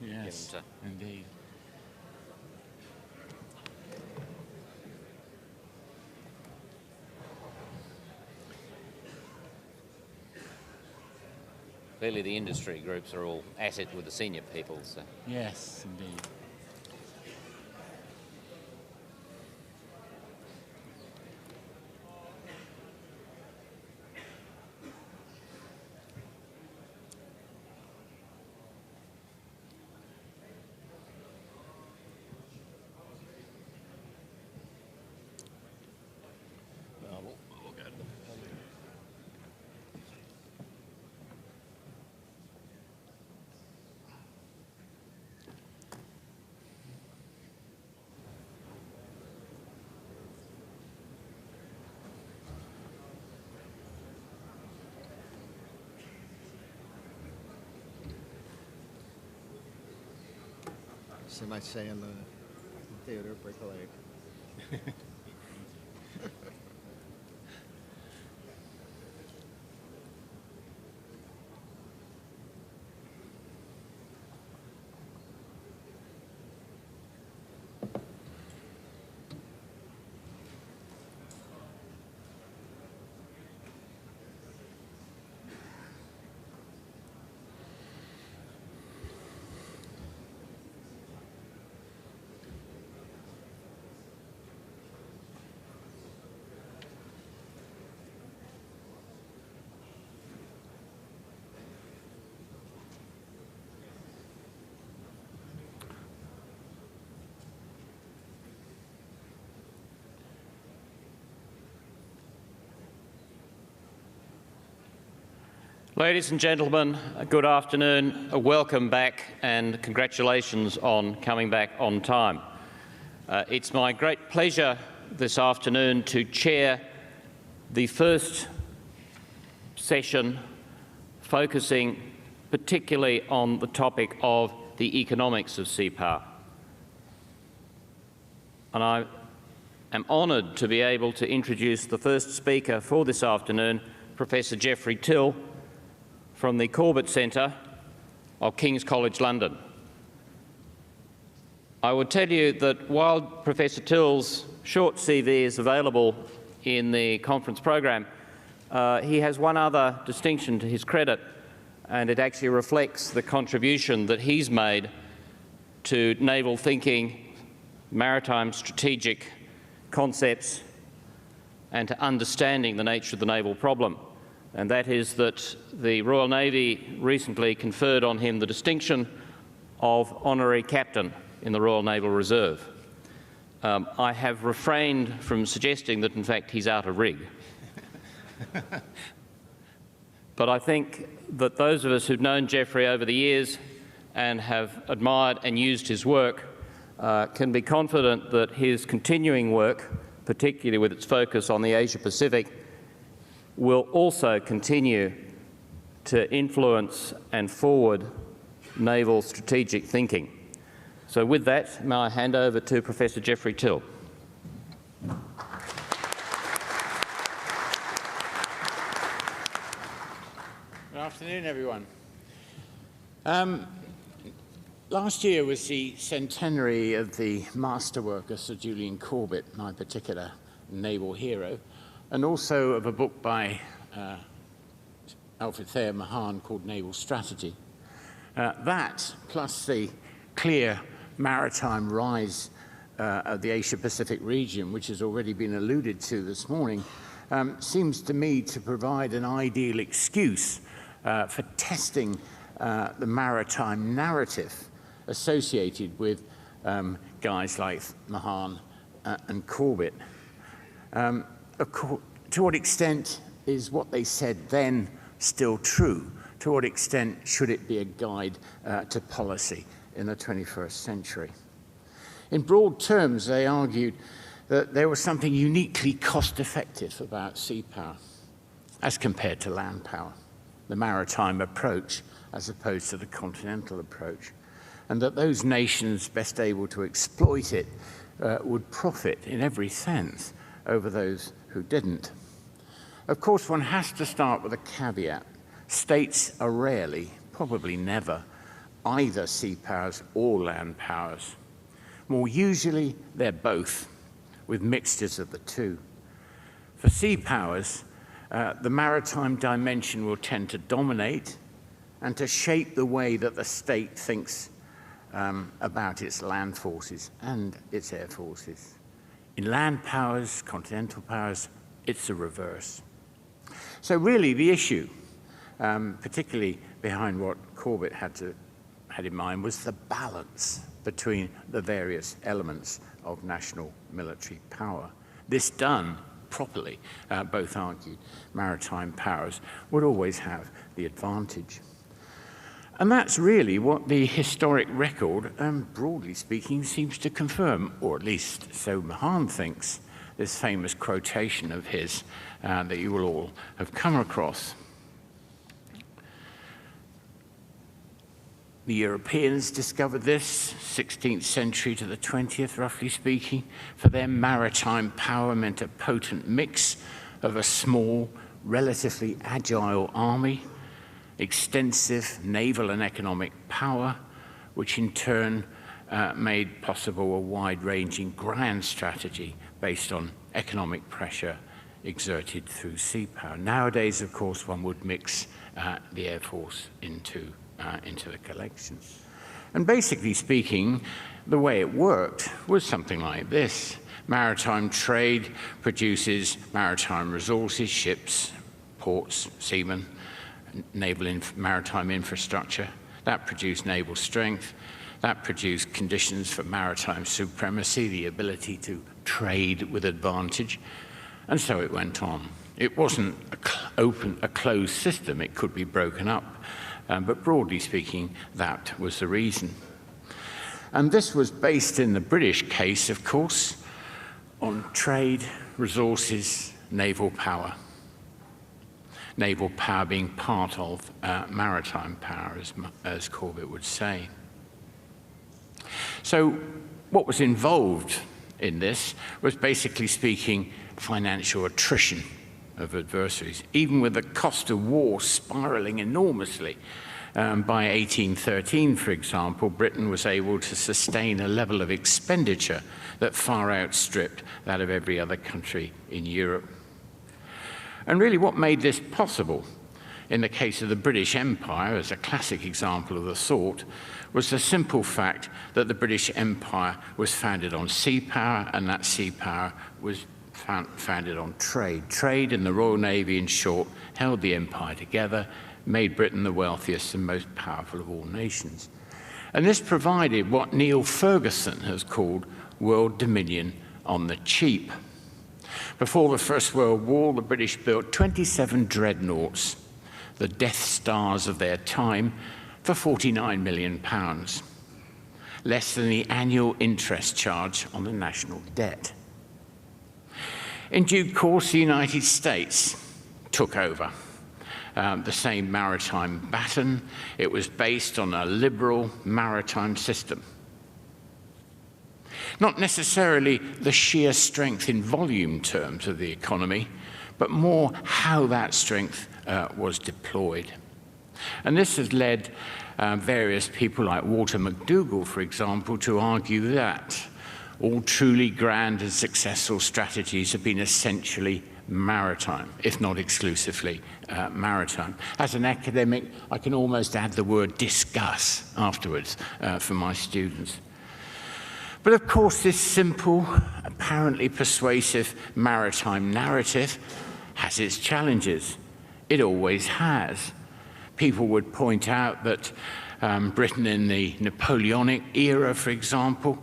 Yes, indeed. Clearly the industry groups are all at it with the senior people. So. Yes, indeed. They might say in the theater, break a leg. Ladies and gentlemen, good afternoon, welcome back and congratulations on coming back on time. It's my great pleasure this afternoon to chair the first session focusing particularly on the topic of the economics of sea power. And I am honoured to be able to introduce the first speaker for this afternoon, Professor Geoffrey Till, from the Corbett Centre of King's College London. I would tell you that while Professor Till's short CV is available in the conference program, he has one other distinction to his credit, and it actually reflects the contribution that he's made to naval thinking, maritime strategic concepts, and to understanding the nature of the naval problem. And that is that the Royal Navy recently conferred on him the distinction of Honorary Captain in the Royal Naval Reserve. I have refrained from suggesting that, in fact, he's out of rig. But I think that those of us who've known Geoffrey over the years and have admired and used his work can be confident that his continuing work, particularly with its focus on the Asia-Pacific, will also continue to influence and forward naval strategic thinking. So with that, may I hand over to Professor Geoffrey Till. Good afternoon, everyone. Last year was the centenary of the masterwork of Sir Julian Corbett, my particular naval hero, and also of a book by Alfred Thayer Mahan called Naval Strategy. That, plus the clear maritime rise of the Asia-Pacific region, which has already been alluded to this morning, seems to me to provide an ideal excuse for testing the maritime narrative associated with guys like Mahan and Corbett. To what extent is what they said then still true? To what extent should it be a guide to policy in the 21st century? In broad terms, they argued that there was something uniquely cost-effective about sea power as compared to land power, the maritime approach as opposed to the continental approach, and that those nations best able to exploit it would profit in every sense over those who didn't. Of course, one has to start with a caveat. States are rarely, probably never, either sea powers or land powers. More usually, they're both, with mixtures of the two. For sea powers, the maritime dimension will tend to dominate and to shape the way that the state thinks about its land forces and its air forces. In land powers, continental powers, it's the reverse. So really the issue, particularly behind what Corbett had in mind, was the balance between the various elements of national military power. This done properly, both argued, maritime powers would always have the advantage. And that's really what the historic record, broadly speaking, seems to confirm, or at least so Mahan thinks, this famous quotation of his that you will all have come across. The Europeans discovered this, 16th century to the 20th, roughly speaking. For them, maritime power meant a potent mix of a small, relatively agile army, extensive naval and economic power, which in turn made possible a wide-ranging grand strategy based on economic pressure exerted through sea power. Nowadays, of course, one would mix the Air Force into the collection. And basically speaking, the way it worked was something like this. Maritime trade produces maritime resources, ships, ports, seamen, maritime infrastructure. That produced naval strength. That produced conditions for maritime supremacy, the ability to trade with advantage. And so it went on. It wasn't a closed system. It could be broken up. But broadly speaking, that was the reason. And this was based in the British case, of course, on trade, resources, naval power. Naval power being part of maritime power, as Corbett would say. So what was involved in this was, basically speaking, financial attrition of adversaries, even with the cost of war spiraling enormously. By 1813, for example, Britain was able to sustain a level of expenditure that far outstripped that of every other country in Europe. And really what made this possible, in the case of the British Empire, as a classic example of the sort, was the simple fact that the British Empire was founded on sea power, and that sea power was founded on trade. Trade and the Royal Navy, in short, held the empire together, made Britain the wealthiest and most powerful of all nations. And this provided what Neil Ferguson has called world dominion on the cheap. Before the First World War, the British built 27 dreadnoughts, the Death Stars of their time, for £49 million, less than the annual interest charge on the national debt. In due course, the United States took over the same maritime baton. It was based on a liberal maritime system. Not necessarily the sheer strength in volume terms of the economy, but more how that strength was deployed. And this has led various people like Walter McDougall, for example, to argue that all truly grand and successful strategies have been essentially maritime, if not exclusively maritime. As an academic, I can almost add the word discuss afterwards for my students. But of course, this simple, apparently persuasive maritime narrative has its challenges. It always has. People would point out that Britain in the Napoleonic era, for example,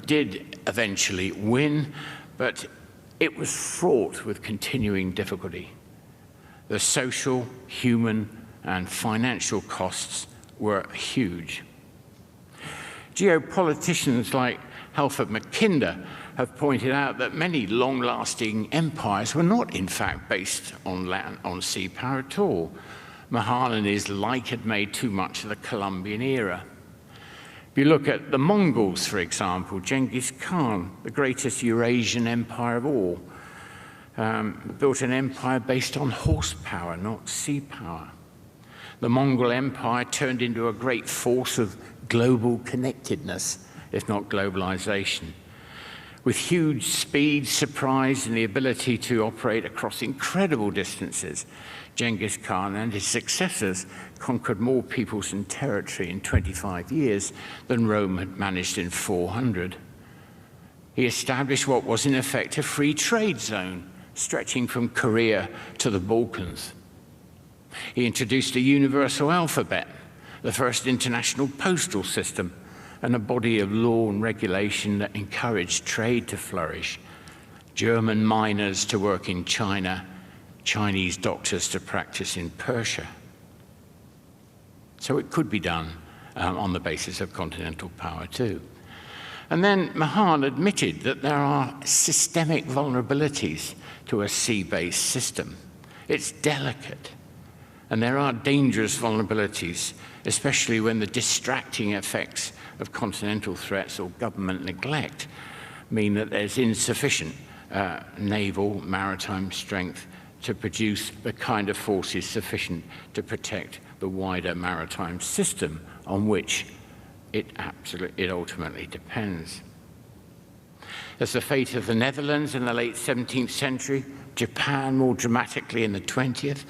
did eventually win, but it was fraught with continuing difficulty. The social, human, and financial costs were huge. Geopoliticians like Halford Mackinder have pointed out that many long-lasting empires were not, in fact, based on sea power at all. Mahan and his like had made too much of the Columbian era. If you look at the Mongols, for example, Genghis Khan, the greatest Eurasian empire of all, built an empire based on horsepower, not sea power. The Mongol Empire turned into a great force of global connectedness, if not globalization. With huge speed, surprise, and the ability to operate across incredible distances, Genghis Khan and his successors conquered more peoples and territory in 25 years than Rome had managed in 400. He established what was in effect a free trade zone, stretching from Korea to the Balkans. He introduced a universal alphabet, the first international postal system, and a body of law and regulation that encouraged trade to flourish. German miners to work in China, Chinese doctors to practice in Persia. So it could be done on the basis of continental power too. And then Mahan admitted that there are systemic vulnerabilities to a sea-based system. It's delicate, and there are dangerous vulnerabilities, especially when the distracting effects of continental threats or government neglect mean that there's insufficient naval, maritime strength to produce the kind of forces sufficient to protect the wider maritime system on which it ultimately depends. As the fate of the Netherlands in the late 17th century, Japan more dramatically in the 20th,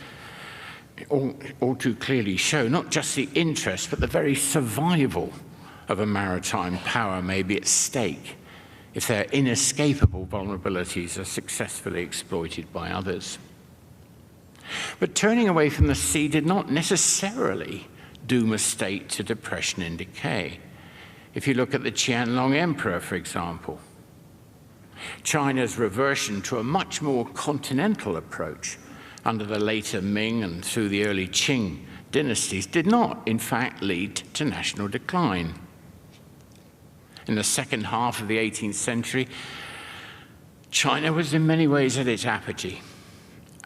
all too clearly show not just the interest, but the very survival of a maritime power may be at stake if their inescapable vulnerabilities are successfully exploited by others. But turning away from the sea did not necessarily doom a state to depression and decay. If you look at the Qianlong Emperor, for example, China's reversion to a much more continental approach under the later Ming and through the early Qing dynasties did not, in fact, lead to national decline. In the second half of the 18th century, China was in many ways at its apogee,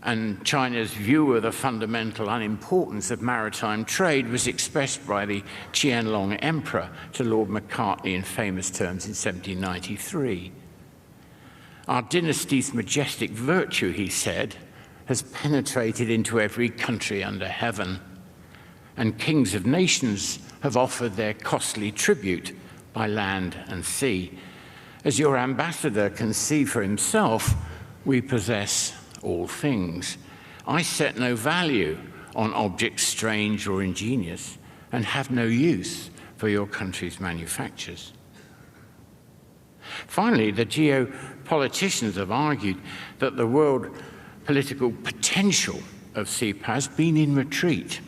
and China's view of the fundamental unimportance of maritime trade was expressed by the Qianlong Emperor to Lord Macartney in famous terms in 1793. Our dynasty's majestic virtue, he said, has penetrated into every country under heaven, and kings of nations have offered their costly tribute by land and sea. As your ambassador can see for himself, we possess all things. I set no value on objects strange or ingenious, and have no use for your country's manufactures. Finally, the geopoliticians have argued that the world political potential of SEPA has been in retreat.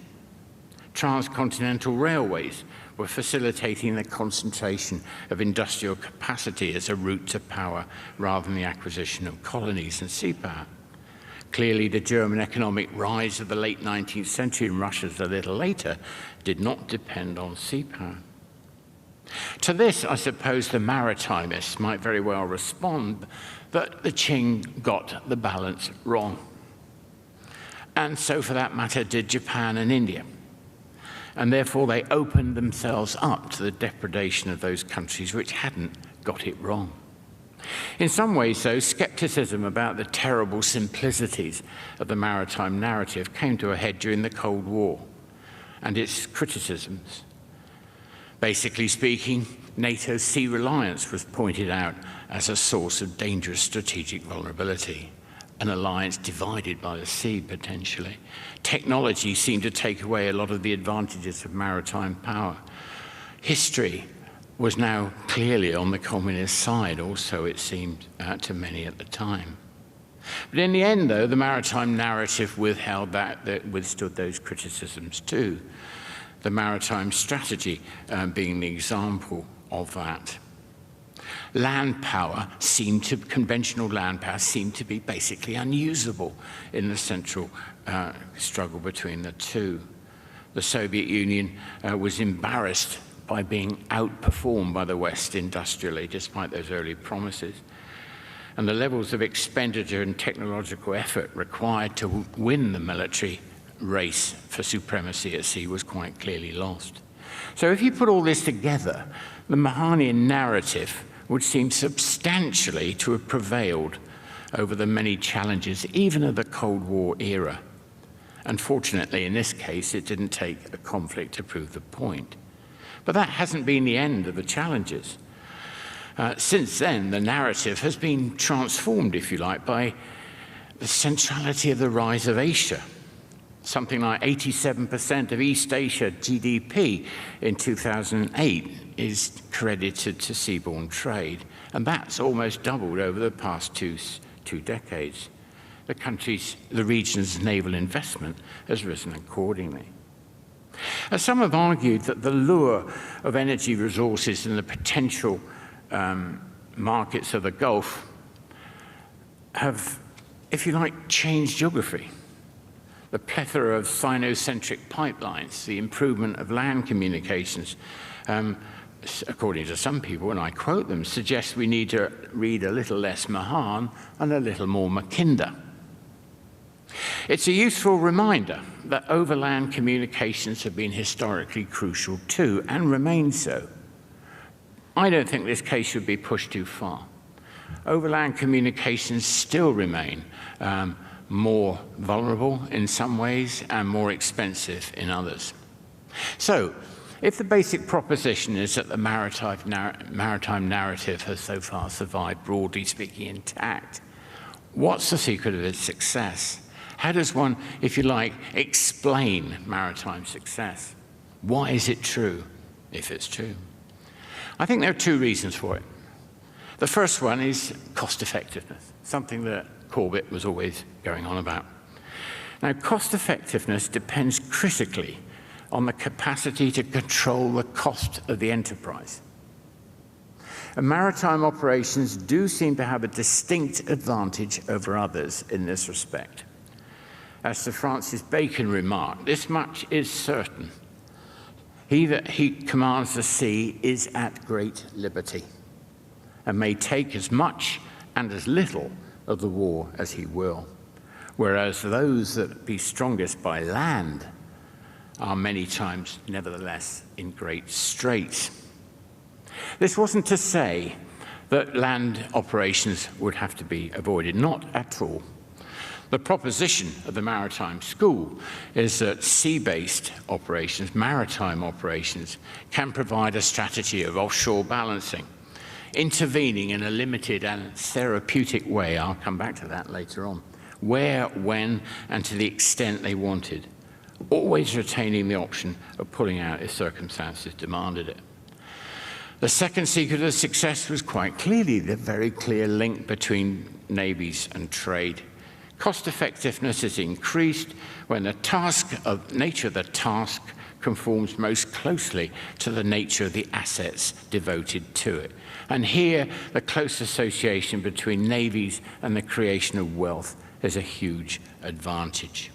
Transcontinental railways were facilitating the concentration of industrial capacity as a route to power rather than the acquisition of colonies and sea power. Clearly, the German economic rise of the late 19th century and Russia's a little later did not depend on sea power. To this, I suppose the maritimists might very well respond that the Qing got the balance wrong. And so, for that matter, did Japan and India. And therefore, they opened themselves up to the depredation of those countries which hadn't got it wrong. In some ways, though, skepticism about the terrible simplicities of the maritime narrative came to a head during the Cold War and its criticisms. Basically speaking, NATO's sea reliance was pointed out as a source of dangerous strategic vulnerability, an alliance divided by the sea, potentially. Technology seemed to take away a lot of the advantages of maritime power. History was now clearly on the communist side, also, it seemed to many at the time. But in the end, though, the maritime narrative withstood those criticisms too. The Maritime Strategy being the example of that. Land power conventional land power seemed to be basically unusable in the central struggle between the two. The Soviet Union was embarrassed by being outperformed by the West industrially, despite those early promises. And the levels of expenditure and technological effort required to win the military race for supremacy at sea was quite clearly lost. So if you put all this together, the Mahanian narrative would seem substantially to have prevailed over the many challenges, even of the Cold War era. Unfortunately, in this case, it didn't take a conflict to prove the point. But that hasn't been the end of the challenges. Since then, the narrative has been transformed, if you like, by the centrality of the rise of Asia. Something like 87% of East Asia GDP in 2008 is credited to seaborne trade, and that's almost doubled over the past two decades. The region's naval investment has risen accordingly. As some have argued that the lure of energy resources and the potential markets of the Gulf have, if you like, changed geography. The plethora of sinocentric pipelines, the improvement of land communications, according to some people, and I quote them, suggest we need to read a little less Mahan and a little more Mackinder. It's a useful reminder that overland communications have been historically crucial too, and remain so. I don't think this case should be pushed too far. Overland communications still remain more vulnerable in some ways and more expensive in others. So, if the basic proposition is that the maritime narrative has so far survived, broadly speaking, intact, what's the secret of its success? How does one, if you like, explain maritime success? Why is it true, if it's true? I think there are two reasons for it. The first one is cost effectiveness, something that Corbett was always going on about. Now, cost effectiveness depends critically on the capacity to control the cost of the enterprise. And maritime operations do seem to have a distinct advantage over others in this respect. As Sir Francis Bacon remarked, this much is certain: he that commands the sea is at great liberty, and may take as much and as little of the war as he will, whereas those that be strongest by land are many times nevertheless in great straits. This wasn't to say that land operations would have to be avoided, not at all. The proposition of the Maritime School is that sea-based operations, maritime operations, can provide a strategy of offshore balancing, intervening in a limited and therapeutic way, I'll come back to that later on, where, when, and to the extent they wanted, always retaining the option of pulling out if circumstances demanded it. The second secret of success was quite clearly the very clear link between navies and trade. Cost effectiveness is increased when the nature of the task conforms most closely to the nature of the assets devoted to it. And here, the close association between navies and the creation of wealth is a huge advantage.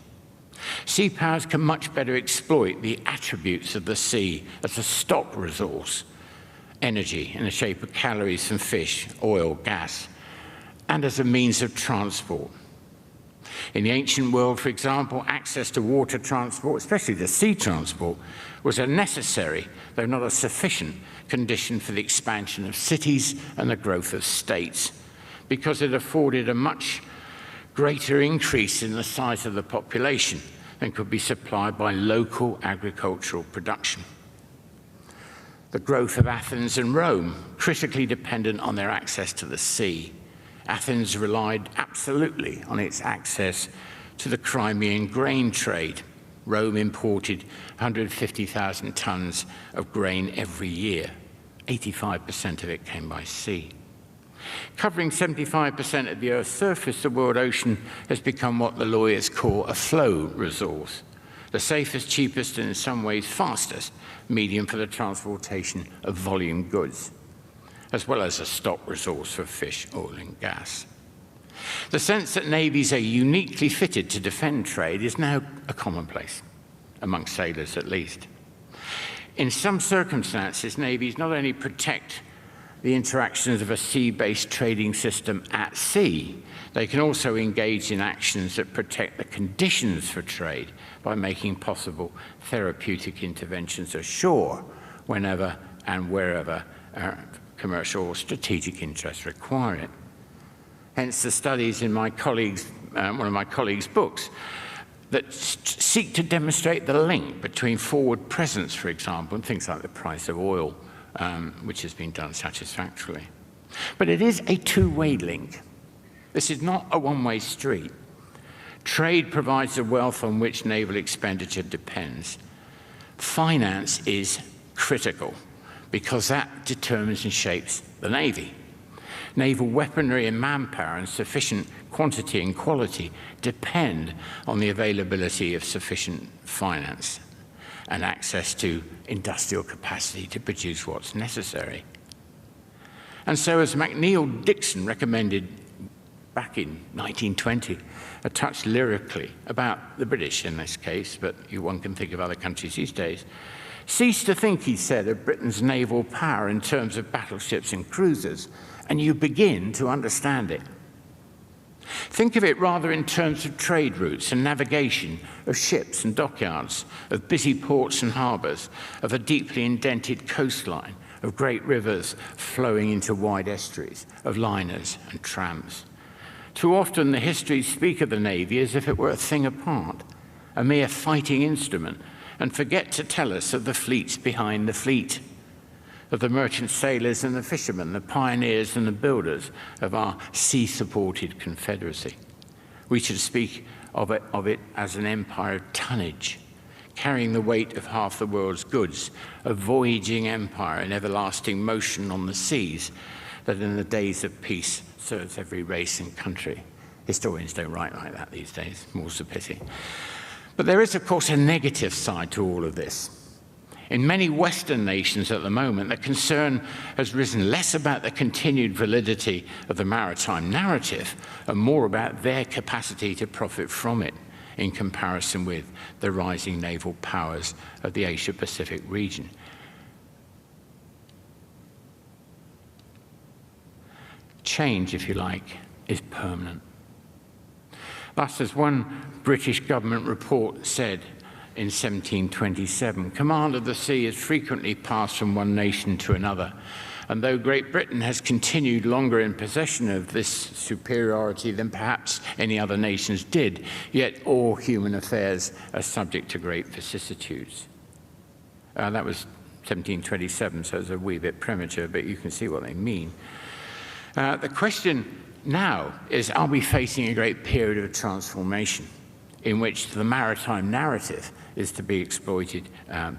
Sea powers can much better exploit the attributes of the sea as a stock resource, energy in the shape of calories from fish, oil, gas, and as a means of transport. In the ancient world, for example, access to water transport, especially the sea transport, was a necessary, though not a sufficient, condition for the expansion of cities and the growth of states, because it afforded a much greater increase in the size of the population than could be supplied by local agricultural production. The growth of Athens and Rome, critically dependent on their access to the sea. Athens relied absolutely on its access to the Crimean grain trade. Rome imported 150,000 tons of grain every year. 85% of it came by sea. Covering 75% of the Earth's surface, the world ocean has become what the lawyers call a flow resource, the safest, cheapest, and in some ways fastest medium for the transportation of volume goods, as well as a stock resource for fish, oil, and gas. The sense that navies are uniquely fitted to defend trade is now a commonplace, among sailors at least. In some circumstances, navies not only protect the interactions of a sea-based trading system at sea, they can also engage in actions that protect the conditions for trade by making possible therapeutic interventions ashore whenever and wherever commercial or strategic interests require it. Hence the studies in my colleague's, one of my colleagues' books that seek to demonstrate the link between forward presence, for example, and things like the price of oil, which has been done satisfactorily. But it is a two-way link. This is not a one-way street. Trade provides the wealth on which naval expenditure depends. Finance is critical because that determines and shapes the Navy. Naval weaponry and manpower and sufficient quantity and quality depend on the availability of sufficient finance and access to industrial capacity to produce what's necessary. And so, as McNeill Dixon recommended back in 1920, a touch lyrically about the British in this case, but one can think of other countries these days, cease to think, he said, of Britain's naval power in terms of battleships and cruisers, and you begin to understand it. Think of it rather in terms of trade routes and navigation, of ships and dockyards, of busy ports and harbours, of a deeply indented coastline, of great rivers flowing into wide estuaries, of liners and trams. Too often the histories speak of the Navy as if it were a thing apart, a mere fighting instrument, and forget to tell us of the fleets behind the fleet, of the merchant sailors and the fishermen, the pioneers and the builders of our sea-supported confederacy. We should speak of it as an empire of tonnage, carrying the weight of half the world's goods, a voyaging empire in everlasting motion on the seas that in the days of peace serves every race and country. Historians don't write like that these days, more's the pity. But there is, of course, a negative side to all of this. In many Western nations at the moment, the concern has risen less about the continued validity of the maritime narrative and more about their capacity to profit from it in comparison with the rising naval powers of the Asia-Pacific region. Change, if you like, is permanent. Thus, as one British government report said in 1727, command of the sea has frequently passed from one nation to another, and though Great Britain has continued longer in possession of this superiority than perhaps any other nations did, yet all human affairs are subject to great vicissitudes. That was 1727, so it's a wee bit premature, but you can see what they mean. The question now is, are we facing a great period of transformation in which the maritime narrative is to be exploited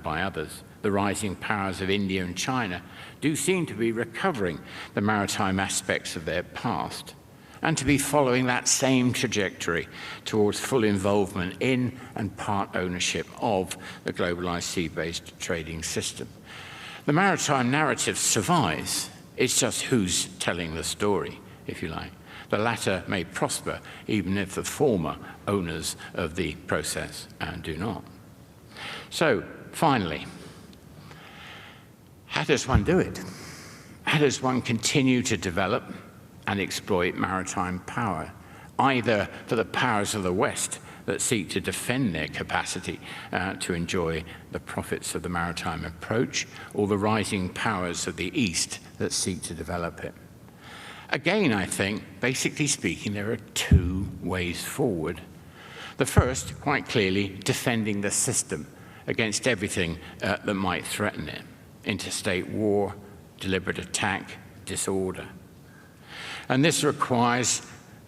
by others? The rising powers of India and China do seem to be recovering the maritime aspects of their past and to be following that same trajectory towards full involvement in and part ownership of the globalized sea-based trading system. The maritime narrative survives. It's just who's telling the story, if you like. The latter may prosper even if the former owners of the process do not. So, finally, how does one do it? How does one continue to develop and exploit maritime power, either for the powers of the West that seek to defend their capacity to enjoy the profits of the maritime approach, or the rising powers of the East that seek to develop it? Again, I think, basically speaking, there are two ways forward. The first, quite clearly, defending the system against everything that might threaten it. Interstate war, deliberate attack, disorder. And this requires,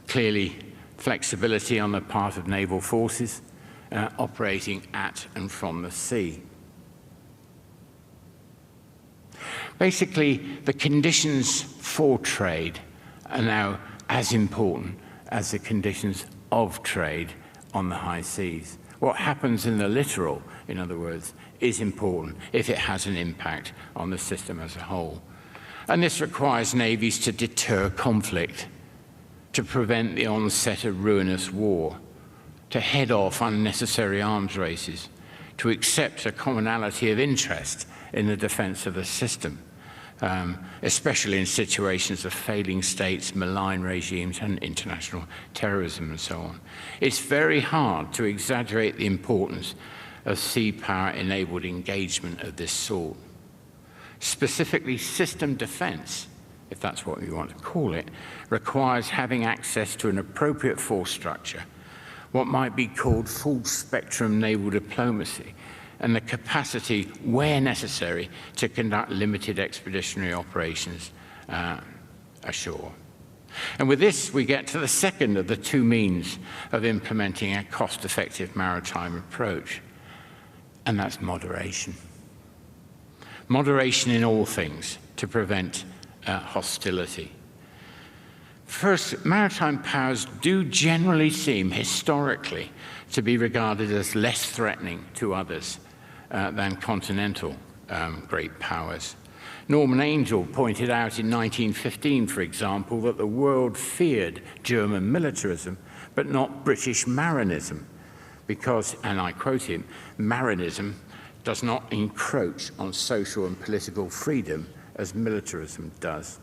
clearly, flexibility on the part of naval forces operating at and from the sea. Basically, the conditions for trade are now as important as the conditions of trade on the high seas. What happens in the littoral, in other words, is important if it has an impact on the system as a whole. And this requires navies to deter conflict, to prevent the onset of ruinous war, to head off unnecessary arms races, to accept a commonality of interest in the defense of the system, especially in situations of failing states, malign regimes, and international terrorism, and so on. It's very hard to exaggerate the importance of sea power-enabled engagement of this sort. Specifically, system defense, if that's what we want to call it, requires having access to an appropriate force structure, what might be called full-spectrum naval diplomacy, and the capacity, where necessary, to conduct limited expeditionary operations ashore. And with this, we get to the second of the two means of implementing a cost-effective maritime approach, and that's moderation. Moderation in all things to prevent hostility. First, maritime powers do generally seem, historically, to be regarded as less threatening to others than continental great powers. Norman Angell pointed out in 1915, for example, that the world feared German militarism, but not British marinism, because, and I quote him, marinism does not encroach on social and political freedom as militarism does.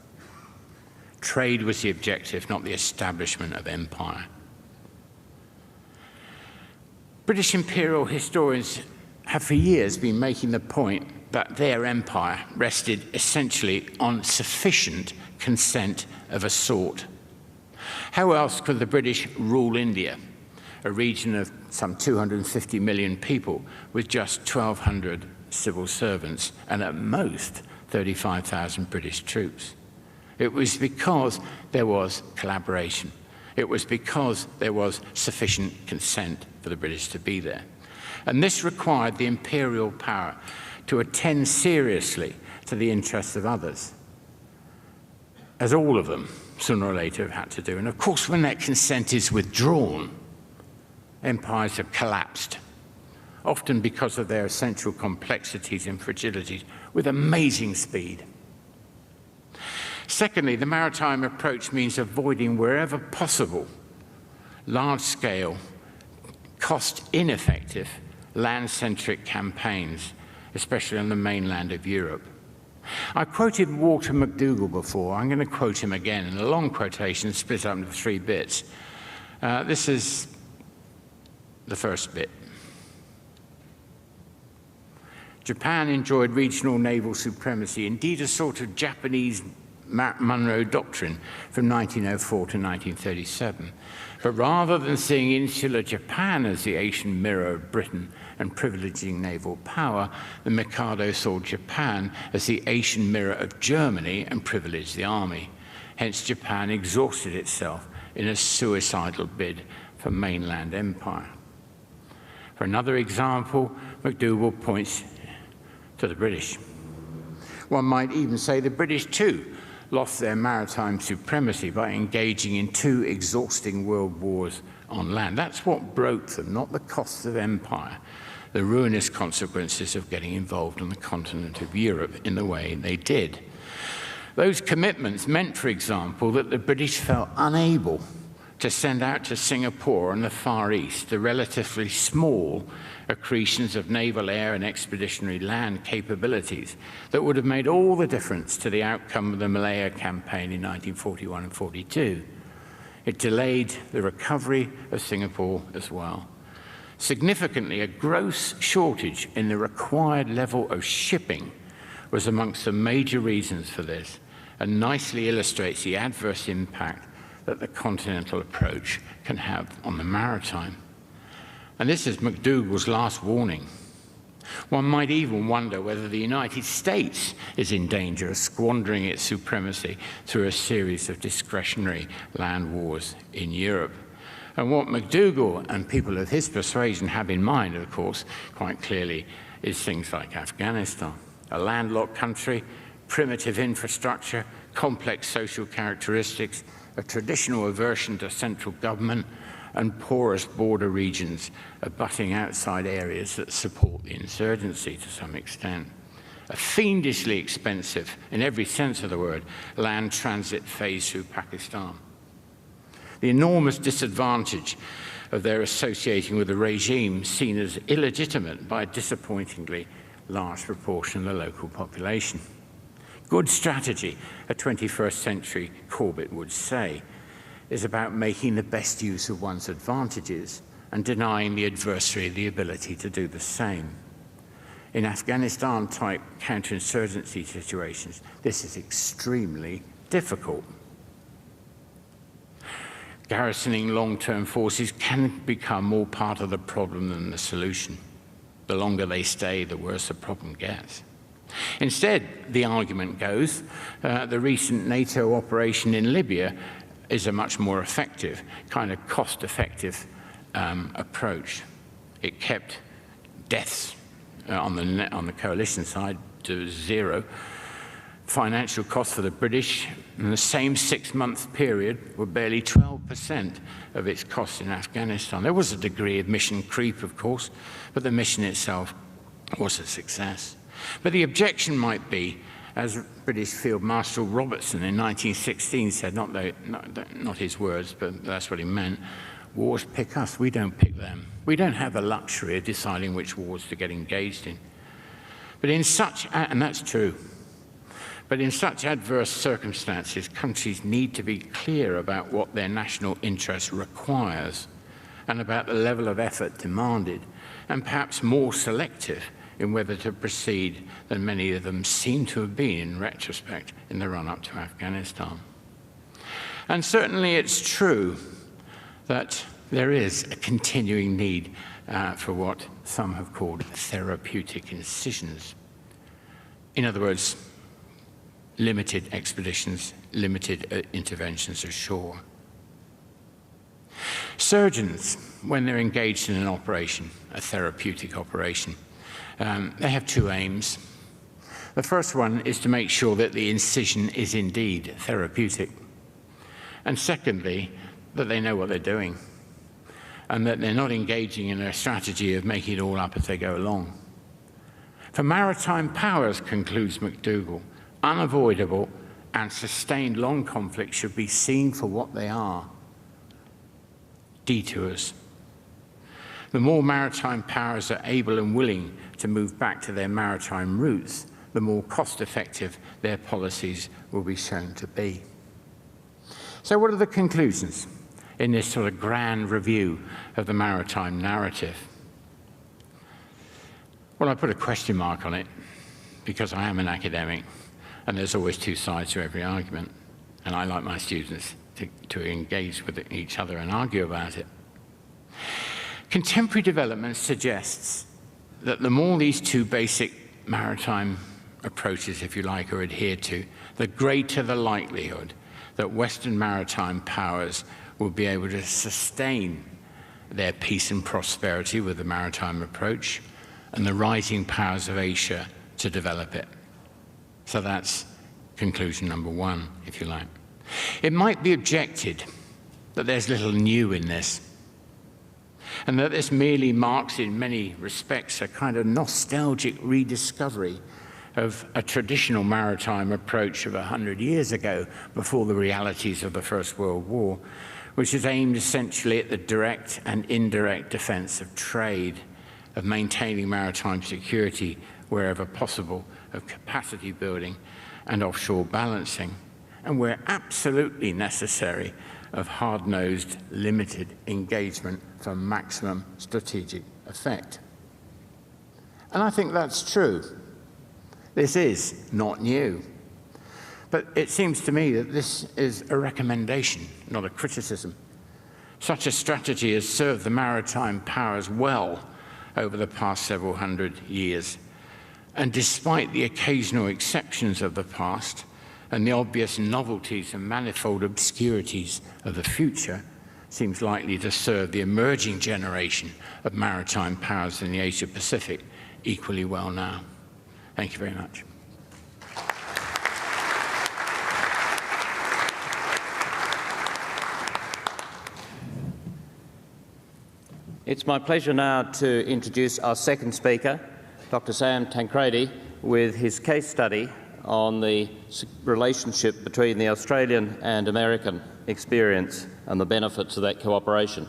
Trade was the objective, not the establishment of empire. British imperial historians have for years been making the point that their empire rested essentially on sufficient consent of a sort. How else could the British rule India, a region of some 250 million people with just 1,200 civil servants and at most 35,000 British troops? It was because there was collaboration. It was because there was sufficient consent for the British to be there. And this required the imperial power to attend seriously to the interests of others, as all of them, sooner or later, have had to do. And of course, when that consent is withdrawn, empires have collapsed, often because of their essential complexities and fragilities, with amazing speed. Secondly, the maritime approach means avoiding, wherever possible, large-scale, cost-ineffective, land-centric campaigns, especially on the mainland of Europe. I quoted Walter McDougall before. I'm going to quote him again in a long quotation split up into 3 bits. This is the first bit. Japan enjoyed regional naval supremacy, indeed a sort of Japanese Monroe Doctrine from 1904 to 1937. But rather than seeing insular Japan as the Asian mirror of Britain and privileging naval power, the Mikado saw Japan as the Asian mirror of Germany and privileged the army. Hence, Japan exhausted itself in a suicidal bid for mainland empire. For another example, McDougall points to the British. One might even say the British, too, lost their maritime supremacy by engaging in 2 exhausting world wars on land. That's what broke them, not the costs of empire, the ruinous consequences of getting involved on the continent of Europe in the way they did. Those commitments meant, for example, that the British felt unable to send out to Singapore and the Far East the relatively small accretions of naval, air, and expeditionary land capabilities that would have made all the difference to the outcome of the Malaya campaign in 1941 and 42. It delayed the recovery of Singapore as well. Significantly, a gross shortage in the required level of shipping was amongst the major reasons for this, and nicely illustrates the adverse impact that the continental approach can have on the maritime. And this is McDougall's last warning. One might even wonder whether the United States is in danger of squandering its supremacy through a series of discretionary land wars in Europe. And what McDougall and people of his persuasion have in mind, of course, quite clearly, is things like Afghanistan, a landlocked country, primitive infrastructure, complex social characteristics, a traditional aversion to central government, and porous border regions abutting outside areas that support the insurgency to some extent. A fiendishly expensive, in every sense of the word, land transit phase through Pakistan. The enormous disadvantage of their associating with a regime seen as illegitimate by a disappointingly large proportion of the local population. Good strategy, a 21st century Corbett would say, is about making the best use of one's advantages and denying the adversary the ability to do the same. In Afghanistan-type counterinsurgency situations, this is extremely difficult. garrisoning long-term forces can become more part of the problem than the solution. The longer they stay, the worse the problem gets. Instead, the argument goes, the recent NATO operation in Libya is a much more effective, kind of cost-effective approach. It kept deaths on the coalition side to zero. Financial costs for the British in the same 6-month period were barely 12% of its costs in Afghanistan. There was a degree of mission creep, of course, but the mission itself was a success. But the objection might be, as British Field Marshal Robertson in 1916 said, not his words, but that's what he meant, wars pick us, we don't pick them. We don't have the luxury of deciding which wars to get engaged in. But in such, and that's true, but in such adverse circumstances, countries need to be clear about what their national interest requires and about the level of effort demanded, and perhaps more selective in whether to proceed than many of them seem to have been in retrospect in the run-up to Afghanistan. And certainly it's true that there is a continuing need for what some have called therapeutic incisions. In other words, limited expeditions, limited interventions ashore. Surgeons, when they're engaged in an operation, a therapeutic operation, they have two aims. The first one is to make sure that the incision is indeed therapeutic. And secondly, that they know what they're doing and that they're not engaging in a strategy of making it all up as they go along. For maritime powers, concludes McDougall, unavoidable and sustained long conflicts should be seen for what they are: detours. The more maritime powers are able and willing to move back to their maritime routes, the more cost-effective their policies will be shown to be. So what are the conclusions in this sort of grand review of the maritime narrative? Well, I put a question mark on it because I am an academic and there's always two sides to every argument, and I like my students to engage with each other and argue about it. Contemporary development suggests that the more these two basic maritime approaches, if you like, are adhered to, the greater the likelihood that Western maritime powers will be able to sustain their peace and prosperity with the maritime approach, and the rising powers of Asia to develop it. So that's conclusion number one, if you like. It might be objected that there's little new in this, and that this merely marks, in many respects, a kind of nostalgic rediscovery of a traditional maritime approach of 100 years ago, before the realities of the First World War, which is aimed essentially at the direct and indirect defense of trade, of maintaining maritime security wherever possible, of capacity building and offshore balancing, and where absolutely necessary, of hard-nosed, limited engagement for maximum strategic effect. And I think that's true. This is not new. But it seems to me that this is a recommendation, not a criticism. Such a strategy has served the maritime powers well over the past several hundred years. And despite the occasional exceptions of the past and the obvious novelties and manifold obscurities of the future, seems likely to serve the emerging generation of maritime powers in the Asia-Pacific equally well now. Thank you very much. It's my pleasure now to introduce our second speaker, Dr. Sam Tancredi, with his case study on the relationship between the Australian and American experience and the benefits of that cooperation.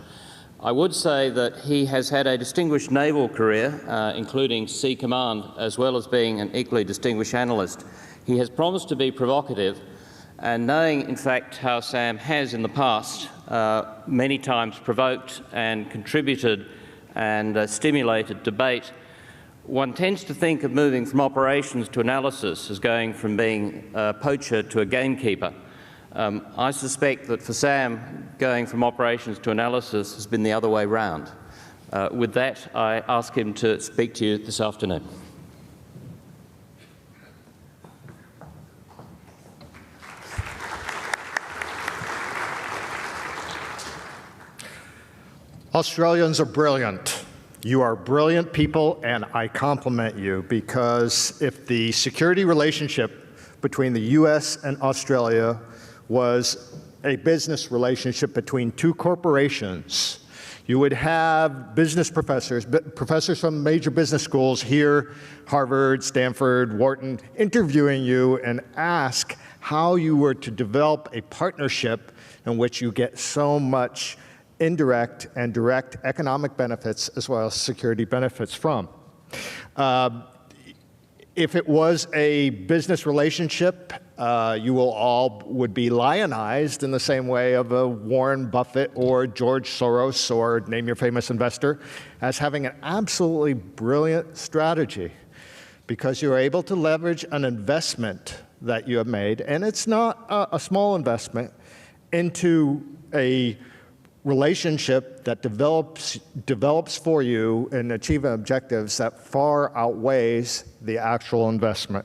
I would say that he has had a distinguished naval career, including Sea Command, as well as being an equally distinguished analyst. He has promised to be provocative, and knowing, in fact, how Sam has in the past many times provoked and contributed and stimulated debate, one tends to think of moving from operations to analysis as going from being a poacher to a gamekeeper. I suspect that for Sam, going from operations to analysis has been the other way round. With that, I ask him to speak to you this afternoon. Australians are brilliant. You are brilliant people, and I compliment you, because if the security relationship between the US and Australia was a business relationship between two corporations, you would have business professors from major business schools here, Harvard, Stanford, Wharton, interviewing you and ask how you were to develop a partnership in which you get so much indirect and direct economic benefits as well as security benefits from. If it was a business relationship, you all would be lionized in the same way of a Warren Buffett or George Soros, or name your famous investor, as having an absolutely brilliant strategy, because you're able to leverage an investment that you have made, and it's not a small investment, into a relationship that develops for you and achieving objectives that far outweighs the actual investment.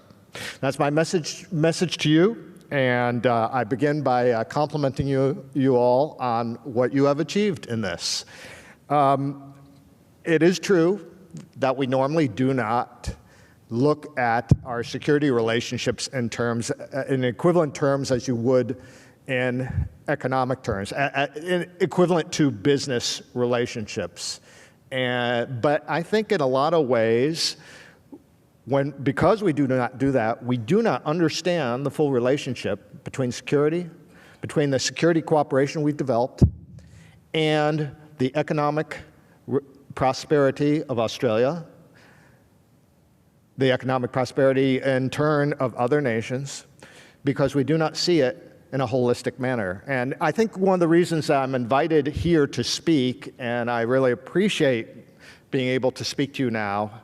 That's my message to you, and I begin by complimenting you all on what you have achieved in this. It is true that we normally do not look at our security relationships in equivalent terms as you would in economic terms, equivalent to business relationships. But I think in a lot of ways, because we do not do that, we do not understand the full relationship between the security cooperation we've developed, and the economic prosperity of Australia, the economic prosperity in turn of other nations, because we do not see it in a holistic manner. And I think one of the reasons that I'm invited here to speak, and I really appreciate being able to speak to you now,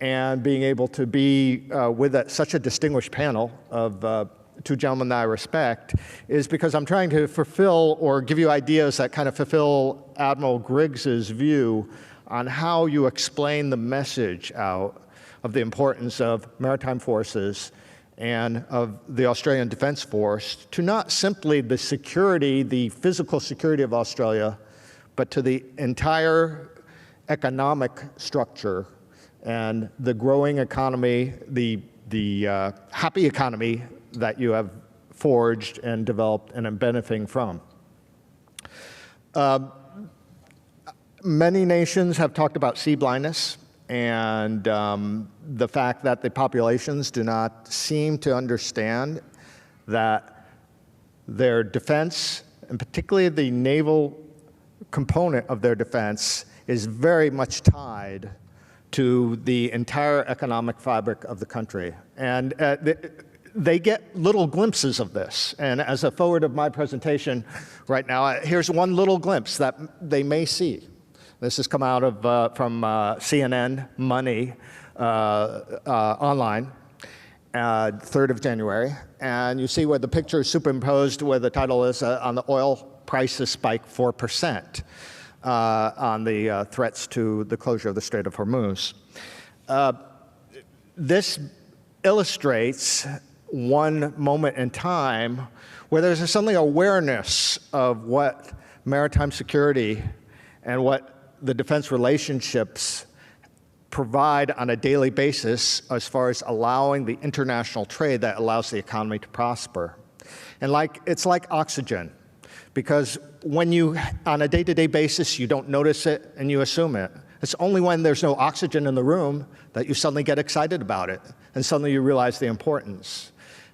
and being able to be with such a distinguished panel of two gentlemen that I respect, is because I'm trying to fulfill or give you ideas that kind of fulfill Admiral Griggs's view on how you explain the message out of the importance of maritime forces and of the Australian Defence Force to not simply the security, the physical security of Australia, but to the entire economic structure and the growing economy, the happy economy that you have forged and developed and are benefiting from. Many nations have talked about sea blindness, and the fact that the populations do not seem to understand that their defense, and particularly the naval component of their defense, is very much tied to the entire economic fabric of the country. And they get little glimpses of this. And as a forward of my presentation right now, here's one little glimpse that they may see. This has come out of from CNN Money online, 3rd of January. And you see where the picture is superimposed, where the title is on the oil prices spike 4%, on the threats to the closure of the Strait of Hormuz. This illustrates one moment in time where there's suddenly awareness of what maritime security and what the defense relationships provide on a daily basis as far as allowing the international trade that allows the economy to prosper. And it's like oxygen, because when you, on a day-to-day basis, you don't notice it and you assume it. It's only when there's no oxygen in the room that you suddenly get excited about it, and suddenly you realize the importance.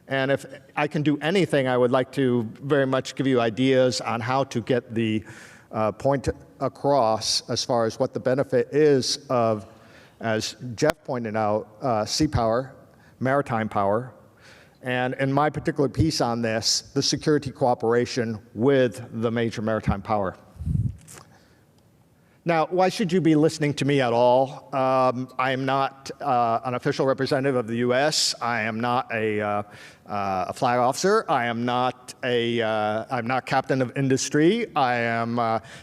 And if I can do anything, I would like to very much give you ideas on how to get the point across as far as what the benefit is of, as Jeff pointed out, sea power, maritime power, and in my particular piece on this, the security cooperation with the major maritime power. Now, why should you be listening to me at all? I am not an official representative of the U.S. I am not a flag officer. I am not I'm not captain of industry. I am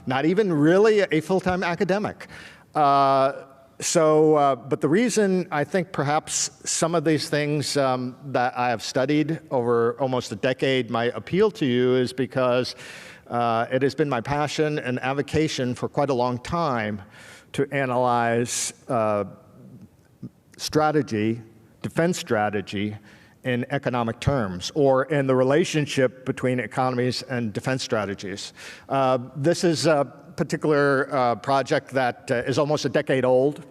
not even really a full-time academic. But the reason I think perhaps some of these things that I have studied over almost a decade might appeal to you is because it has been my passion and avocation for quite a long time to analyze strategy, defense strategy, in economic terms, or in the relationship between economies and defense strategies. This is a particular project that is almost a decade old,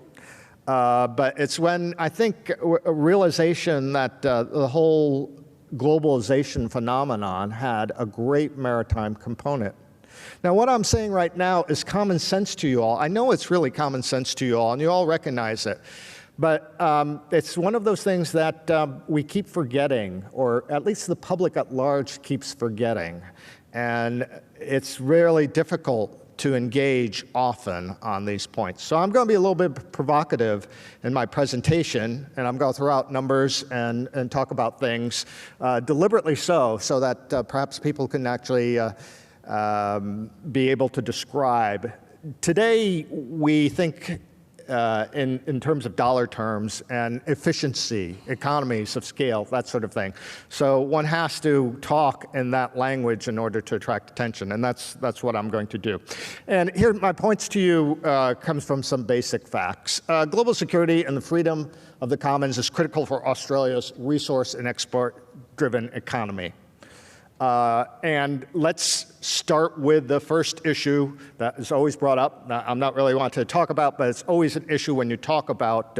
but it's when I think a realization that the whole globalization phenomenon had a great maritime component. Now, what I'm saying right now is common sense to you all. I know it's really common sense to you all, and you all recognize it. But it's one of those things that we keep forgetting, or at least the public at large keeps forgetting. And it's really difficult to engage often on these points. So I'm going to be a little bit provocative in my presentation, and I'm going to throw out numbers and talk about things deliberately so that perhaps people can actually be able to describe. Today, we think in terms of dollar terms and efficiency, economies of scale, that sort of thing. So one has to talk in that language in order to attract attention, and that's what I'm going to do. And here, my points to you comes from some basic facts. Global security and the freedom of the commons is critical for Australia's resource and export-driven economy. And let's start with the first issue that is always brought up. Now, I'm not really wanting to talk about, but it's always an issue when you talk about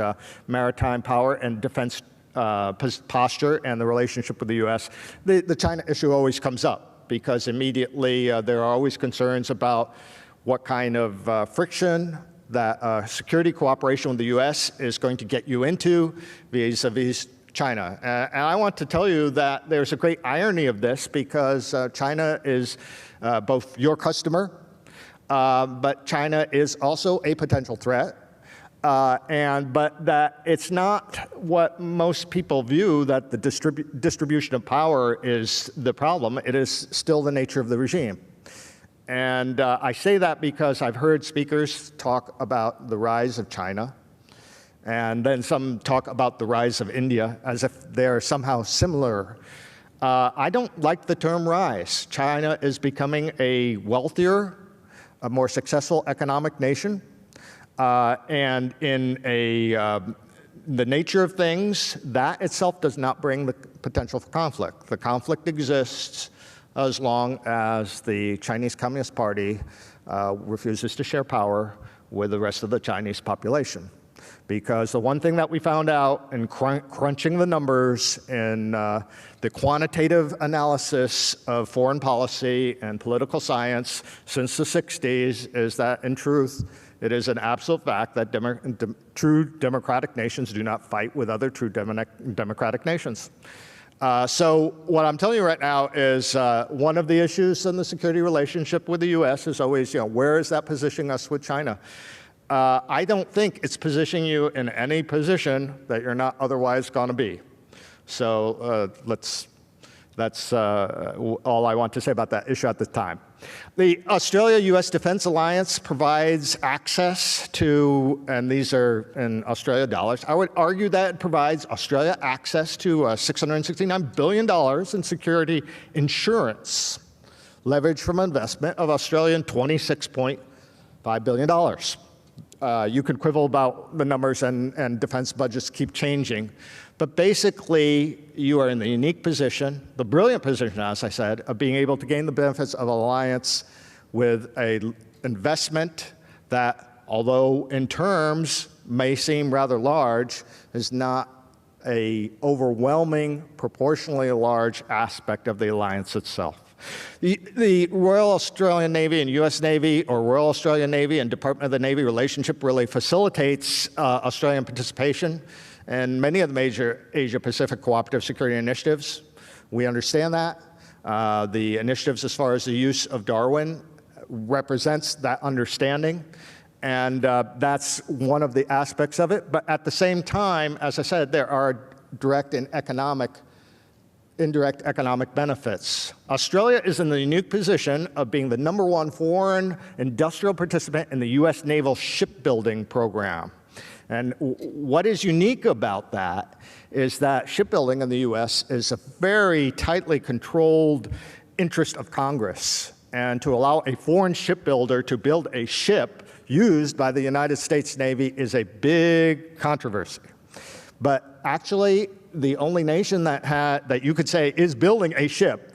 maritime power and defense posture and the relationship with the U.S. The China issue always comes up because immediately there are always concerns about what kind of friction that security cooperation with the U.S. is going to get you into vis-a-vis China. And I want to tell you that there's a great irony of this because China is both your customer, but China is also a potential threat. But that it's not what most people view, that the distribution of power is the problem. It is still the nature of the regime. And I say that because I've heard speakers talk about the rise of China, and then some talk about the rise of India as if they're somehow similar. I don't like the term rise. China is becoming a wealthier, a more successful economic nation. And in the nature of things, that itself does not bring the potential for conflict. The conflict exists as long as the Chinese Communist Party refuses to share power with the rest of the Chinese population. Because the one thing that we found out in crunching the numbers in the quantitative analysis of foreign policy and political science since the 60s is that, in truth, it is an absolute fact that true democratic nations do not fight with other true democratic nations. So what I'm telling you right now is one of the issues in the security relationship with the U.S. is always, where is that positioning us with China? I don't think it's positioning you in any position that you're not otherwise going to be. So that's all I want to say about that issue at this time. The Australia-U.S. Defense Alliance provides access to, and these are in Australia dollars, I would argue that it provides Australia access to $669 billion in security insurance, leverage from investment of Australian $26.5 billion. You can quibble about the numbers, and defense budgets keep changing. But basically, you are in the unique position, the brilliant position, as I said, of being able to gain the benefits of an alliance with an investment that, although in terms may seem rather large, is not an overwhelming, proportionally large aspect of the alliance itself. The Royal Australian Navy and U.S. Navy, or Royal Australian Navy and Department of the Navy relationship really facilitates Australian participation in many of the major Asia-Pacific cooperative security initiatives. We understand that. The initiatives as far as the use of Darwin represents that understanding. And that's one of the aspects of it. But at the same time, as I said, there are direct and indirect economic benefits. Australia is in the unique position of being the #1 foreign industrial participant in the U.S. naval shipbuilding program. And what is unique about that is that shipbuilding in the U.S. is a very tightly controlled interest of Congress. And to allow a foreign shipbuilder to build a ship used by the United States Navy is a big controversy. But actually, the only nation that you could say is building a ship,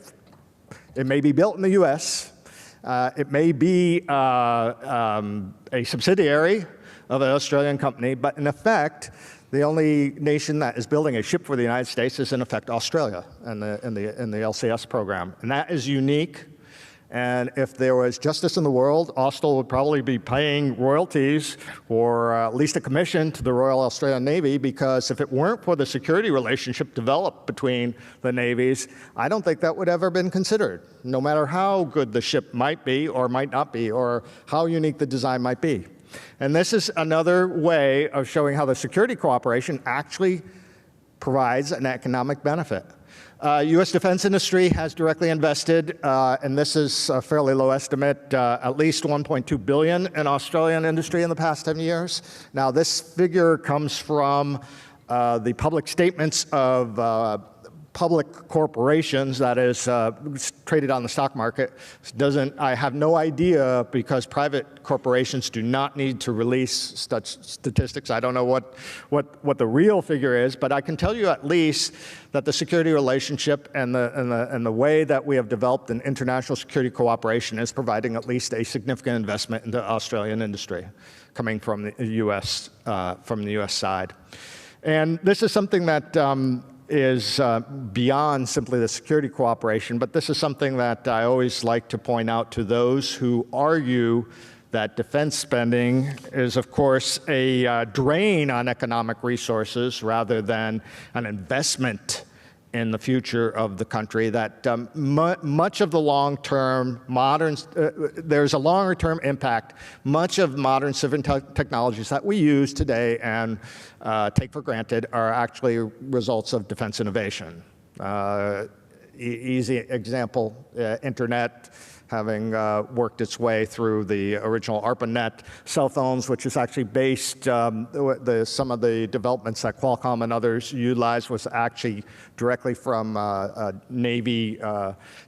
it may be built in the U.S., it may be a subsidiary of an Australian company, but in effect, the only nation that is building a ship for the United States is in effect Australia in the LCS program, and that is unique. And if there was justice in the world, Austal would probably be paying royalties or at least a commission to the Royal Australian Navy, because if it weren't for the security relationship developed between the navies, I don't think that would ever been considered, no matter how good the ship might be or might not be, or how unique the design might be. And this is another way of showing how the security cooperation actually provides an economic benefit. U.S. defense industry has directly invested, and this is a fairly low estimate, at least $1.2 billion in Australian industry in the past 10 years. Now, this figure comes from the public statements of public corporations, that is traded on the stock market. I have no idea, because private corporations do not need to release such statistics. I don't know what the real figure is, but I can tell you at least that the security relationship and the way that we have developed an international security cooperation is providing at least a significant investment into Australian industry coming from the U.S. Side. And this is something that is beyond simply the security cooperation, but this is something that I always like to point out to those who argue that defense spending is, of course, a drain on economic resources rather than an investment in the future of the country, that much of the long-term there's a longer-term impact. Much of modern civil technologies that we use today and take for granted are actually results of defense innovation. Easy example, internet, having worked its way through the original ARPANET, cell phones, which is actually based, some of the developments that Qualcomm and others utilized was actually directly from a Navy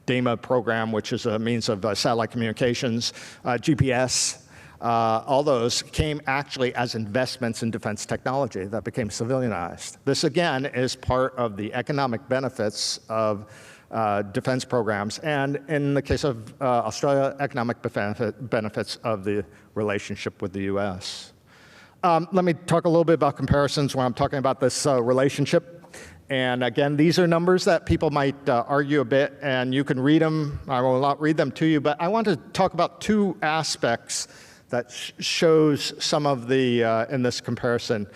DAMA program, which is a means of satellite communications, GPS. All those came actually as investments in defense technology that became civilianized. This, again, is part of the economic benefits of defense programs, and in the case of Australia, economic benefits of the relationship with the U.S. Let me talk a little bit about comparisons when I'm talking about this relationship. And again, these are numbers that people might argue a bit, and you can read them. I will not read them to you, but I want to talk about two aspects that shows some of the in this comparison.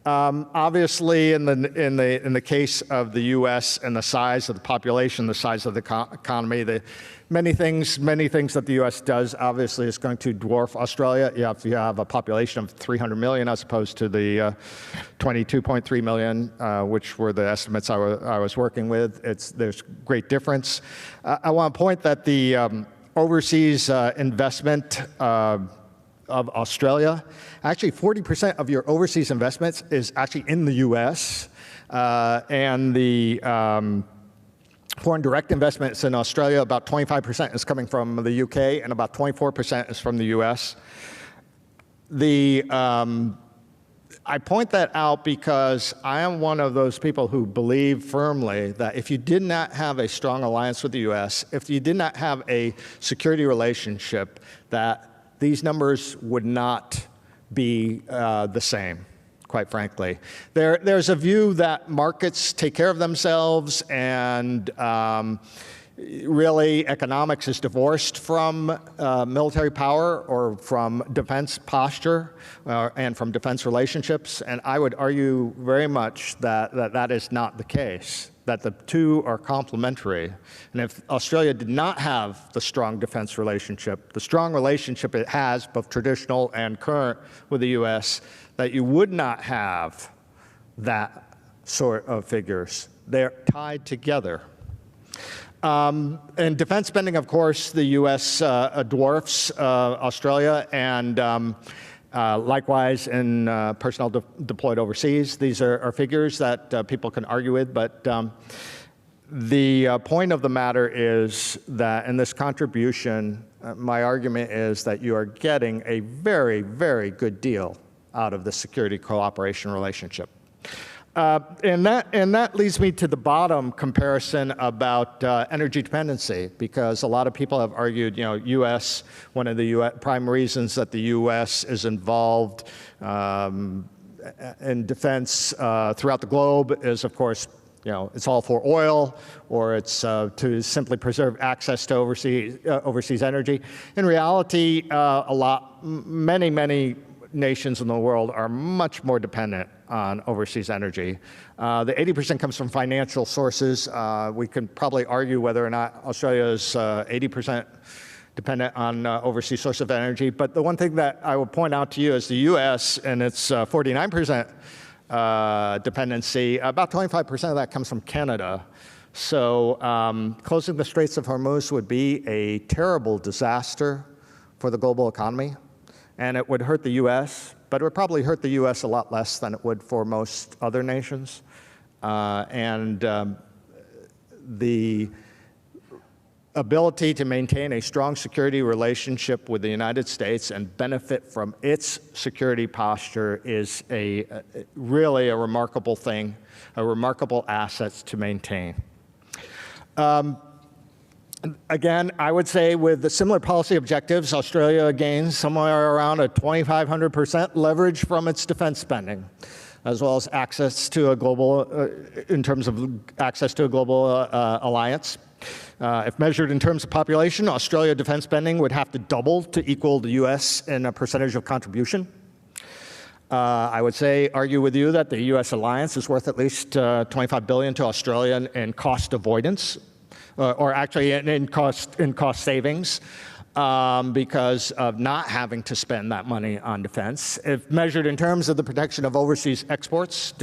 Obviously, in the case of the U.S. and the size of the population, the size of the economy, many things that the U.S. does obviously is going to dwarf Australia. You have a population of 300 million as opposed to the 22.3 million, which were the estimates I was working with. There's great difference. I want to point that the overseas investment of Australia, actually 40% of your overseas investments is actually in the U.S. And the foreign direct investments in Australia, about 25% is coming from the U.K. and about 24% is from the U.S. I point that out because I am one of those people who believe firmly that if you did not have a strong alliance with the U.S., if you did not have a security relationship, that these numbers would not be the same, quite frankly. There's a view that markets take care of themselves, and really, economics is divorced from military power or from defense posture and from defense relationships. And I would argue very much that is not the case, that the two are complementary. And if Australia did not have the strong defense relationship, the strong relationship it has, both traditional and current, with the U.S., that you would not have that sort of figures. They're tied together. In defense spending, of course, the U.S. Dwarfs Australia, and likewise in personnel deployed overseas. These are figures that people can argue with, but the point of the matter is that in this contribution, my argument is that you are getting a very, very good deal out of the security cooperation relationship. And that leads me to the bottom comparison about energy dependency, because a lot of people have argued, U.S., one of the prime reasons that the U.S. is involved in defense throughout the globe is, of course, it's all for oil, or it's to simply preserve access to overseas energy. In reality, many nations in the world are much more dependent on overseas energy. The 80% comes from financial sources. We can probably argue whether or not Australia is 80% dependent on overseas source of energy. But the one thing that I would point out to you is the U.S. and its 49% dependency, about 25% of that comes from Canada. So closing the Straits of Hormuz would be a terrible disaster for the global economy. And it would hurt the U.S., but it would probably hurt the U.S. a lot less than it would for most other nations. The ability to maintain a strong security relationship with the United States and benefit from its security posture is really a remarkable thing, a remarkable asset to maintain. Again, I would say with the similar policy objectives, Australia gains somewhere around a 2,500% leverage from its defense spending, as well as access to a global, in terms of access to a global alliance. If measured in terms of population, Australia defense spending would have to double to equal the U.S. in a percentage of contribution. I would argue with you that the U.S. alliance is worth at least $25 billion to Australia in cost avoidance. Or actually in cost savings because of not having to spend that money on defense. If measured in terms of the protection of overseas exports,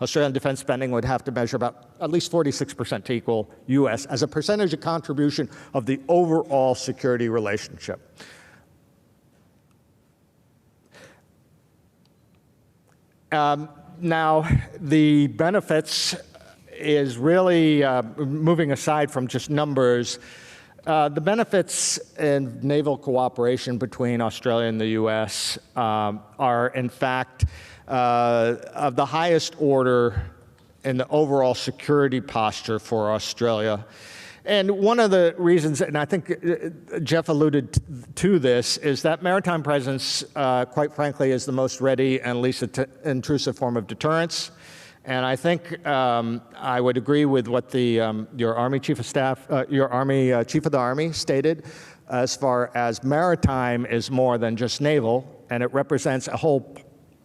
Australian defense spending would have to measure about at least 46% to equal U.S. as a percentage of contribution of the overall security relationship. Now, the benefits is really moving aside from just numbers. The benefits in naval cooperation between Australia and the U.S. Are, in fact, of the highest order in the overall security posture for Australia. And one of the reasons, and I think Jeff alluded to this, is that maritime presence, quite frankly, is the most ready and least intrusive form of deterrence. And I think I would agree with what your Army Chief of Staff, your Army Chief of the Army stated, as far as maritime is more than just naval, and it represents a whole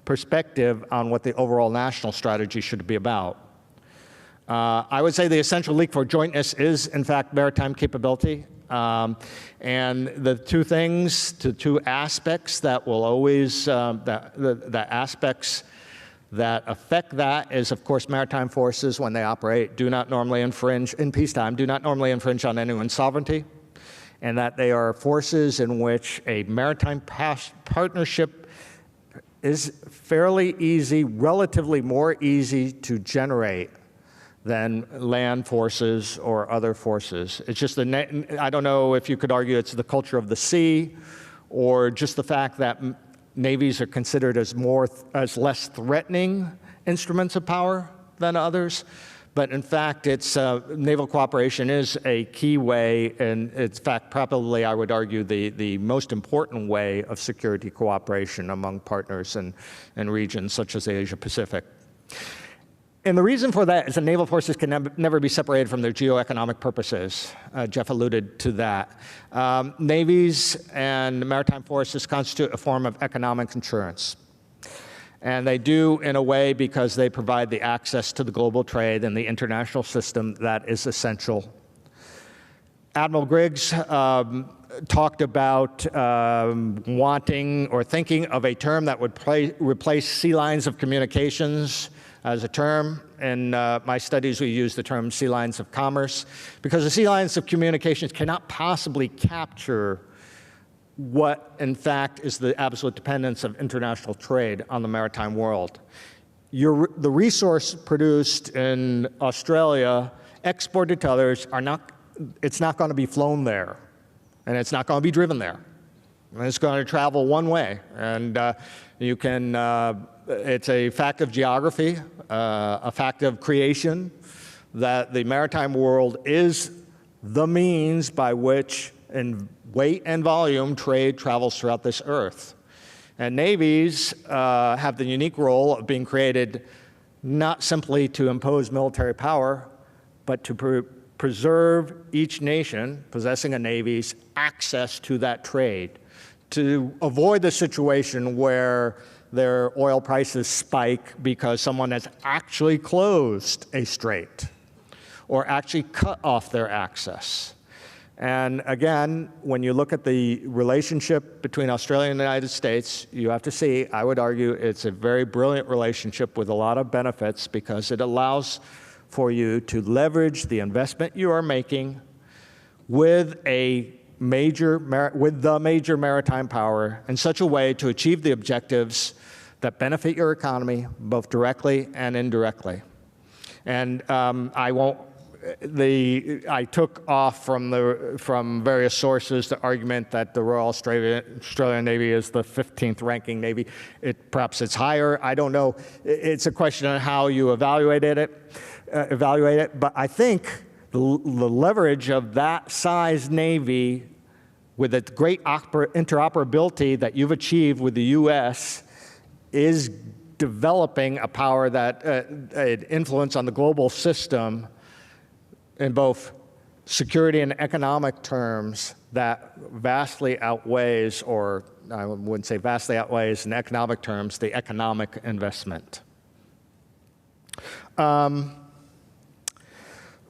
perspective on what the overall national strategy should be about. I would say the essential link for jointness is, in fact, maritime capability. And the two aspects that will always, the aspects that affect that is, of course, maritime forces, when they operate, do not normally infringe, in peacetime, do not normally infringe on anyone's sovereignty, and that they are forces in which a maritime partnership is fairly easy, relatively more easy to generate than land forces or other forces. It's just I don't know if you could argue it's the culture of the sea, or just the fact that navies are considered as less threatening instruments of power than others. But in fact, naval cooperation is a key way, and in fact, probably I would argue the most important way of security cooperation among partners in regions such as the Asia Pacific. And the reason for that is that naval forces can never be separated from their geoeconomic purposes. Jeff alluded to that. Navies and maritime forces constitute a form of economic insurance. And they do in a way because they provide the access to the global trade and the international system that is essential. Admiral Griggs talked about wanting or thinking of a term that would replace sea lines of communications as a term. In my studies, we use the term sea lines of commerce because the sea lines of communications cannot possibly capture what, in fact, is the absolute dependence of international trade on the maritime world. The resource produced in Australia, exported to others, it's not going to be flown there, and it's not going to be driven there. And it's going to travel one way, and it's a fact of geography, a fact of creation, that the maritime world is the means by which, in weight and volume, trade travels throughout this earth. And navies have the unique role of being created not simply to impose military power, but to preserve each nation possessing a navy's access to that trade, to avoid the situation where their oil prices spike because someone has actually closed a strait or actually cut off their access. And again, when you look at the relationship between Australia and the United States, you have to see, I would argue, it's a very brilliant relationship with a lot of benefits because it allows for you to leverage the investment you are making with the major maritime power in such a way to achieve the objectives that benefit your economy both directly and indirectly. And I took off from various sources the argument that the Royal Australian Navy is the 15th ranking Navy. Perhaps it's higher, I don't know. It's a question on how you evaluate it, but I think the leverage of that size Navy with the great interoperability that you've achieved with the US is developing a power that an influence on the global system in both security and economic terms that vastly outweighs, or I wouldn't say vastly outweighs in economic terms, the economic investment.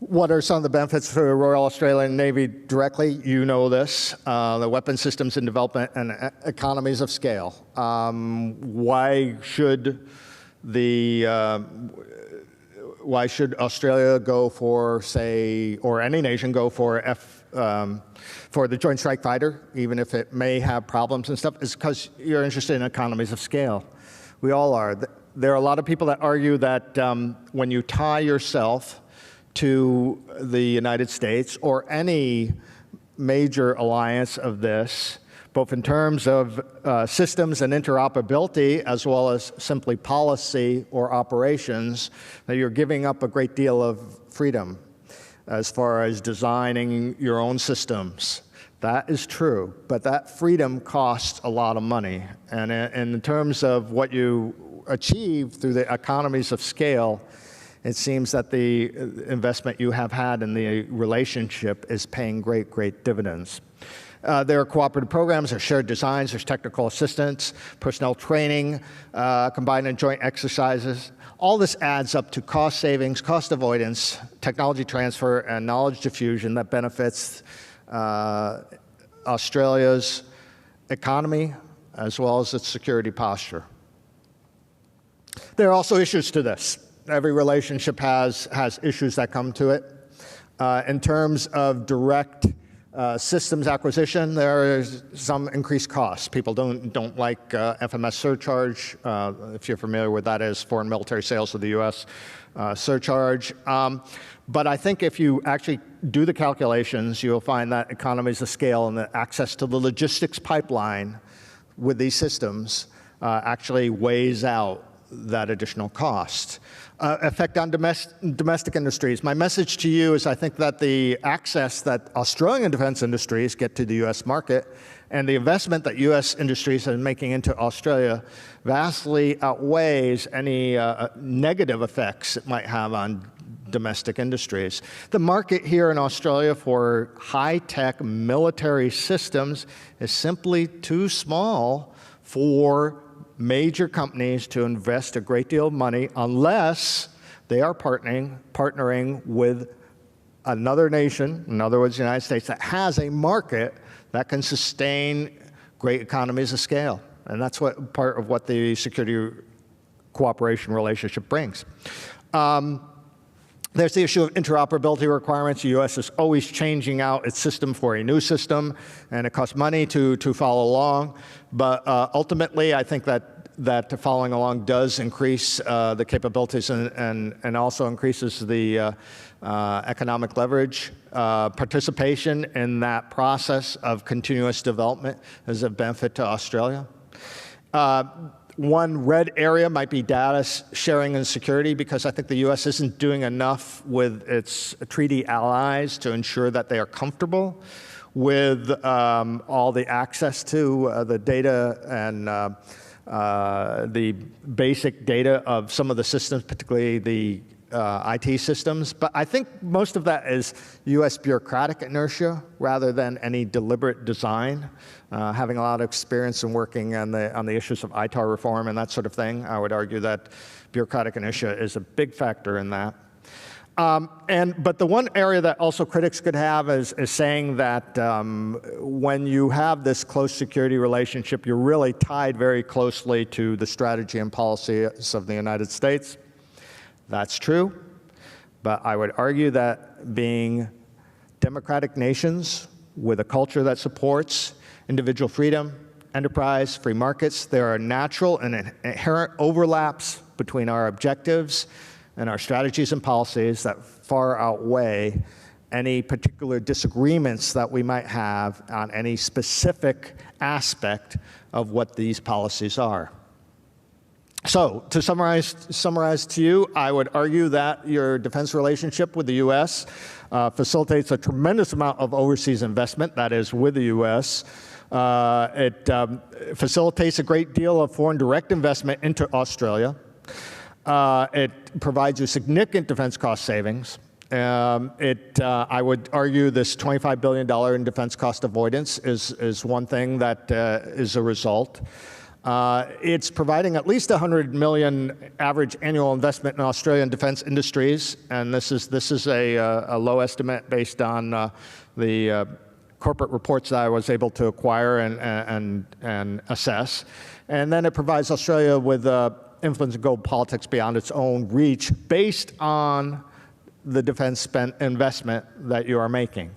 What are some of the benefits for the Royal Australian Navy directly? You know this, the weapon systems in development and economies of scale. Why should Australia go for, say, or any nation go for the Joint Strike Fighter, even if it may have problems and stuff? It's because you're interested in economies of scale. We all are. There are a lot of people that argue that when you tie yourself to the United States or any major alliance of this, both in terms of systems and interoperability as well as simply policy or operations, that you're giving up a great deal of freedom as far as designing your own systems. That is true, but that freedom costs a lot of money. And in terms of what you achieve through the economies of scale, it seems that the investment you have had in the relationship is paying great, great dividends. There are cooperative programs, there's shared designs, there's technical assistance, personnel training, combined and joint exercises. All this adds up to cost savings, cost avoidance, technology transfer, and knowledge diffusion that benefits Australia's economy as well as its security posture. There are also issues to this. Every relationship has issues that come to it. In terms of direct systems acquisition, there is some increased costs. People don't like FMS surcharge. If you're familiar with that as foreign military sales to the U.S. Surcharge. But I think if you actually do the calculations, you'll find that economies of scale and the access to the logistics pipeline with these systems actually weighs out that additional cost. effect on domestic industries. My message to you is I think that the access that Australian defense industries get to the U.S. market and the investment that U.S. industries are making into Australia vastly outweighs any negative effects it might have on domestic industries. The market here in Australia for high-tech military systems is simply too small for major companies to invest a great deal of money unless they are partnering with another nation, in other words, the United States, that has a market that can sustain great economies of scale. And that's what part of what the security cooperation relationship brings. There's the issue of interoperability requirements. The U.S. is always changing out its system for a new system, and it costs money to follow along. But ultimately, I think that following along does increase the capabilities and also increases the economic leverage. Participation in that process of continuous development is a benefit to Australia. One red area might be data sharing and security, because I think the U.S. isn't doing enough with its treaty allies to ensure that they are comfortable with all the access to the data and the basic data of some of the systems, particularly the IT systems. But I think most of that is U.S. bureaucratic inertia rather than any deliberate design. Having a lot of experience in working on the issues of ITAR reform and that sort of thing, I would argue that bureaucratic inertia is a big factor in that. But the one area that also critics could have is saying that when you have this close security relationship, you're really tied very closely to the strategy and policies of the United States. That's true, but I would argue that being democratic nations with a culture that supports individual freedom, enterprise, free markets, there are natural and inherent overlaps between our objectives and our strategies and policies that far outweigh any particular disagreements that we might have on any specific aspect of what these policies are. So, to summarize to you, I would argue that your defense relationship with the U.S. Facilitates a tremendous amount of overseas investment, that is, with the U.S. It facilitates a great deal of foreign direct investment into Australia. It provides you significant defense cost savings. I would argue this $25 billion in defense cost avoidance is one thing that is a result. It's providing at least $100 million average annual investment in Australian defense industries, and this is a low estimate based on the corporate reports that I was able to acquire and assess. And then it provides Australia with influence in global politics beyond its own reach based on the defense investment that you are making.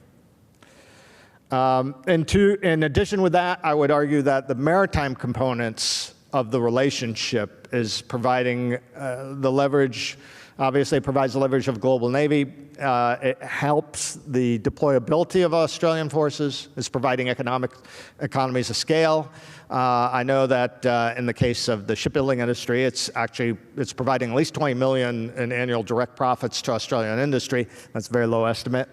In addition with that, I would argue that the maritime components of the relationship is providing the leverage. Obviously, it provides the leverage of a global Navy. It helps the deployability of Australian forces. It's providing economies of scale. I know that in the case of the shipbuilding industry, it's providing at least $20 million in annual direct profits to Australian industry. That's a very low estimate.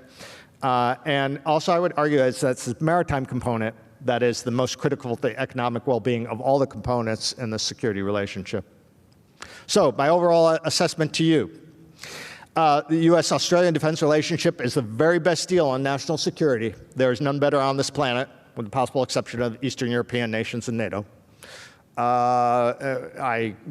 And also, I would argue that's the maritime component that is the most critical to the economic well-being of all the components in the security relationship. So, my overall assessment to you, the U.S.-Australian defense relationship is the very best deal on national security. There is none better on this planet, with the possible exception of Eastern European nations and NATO.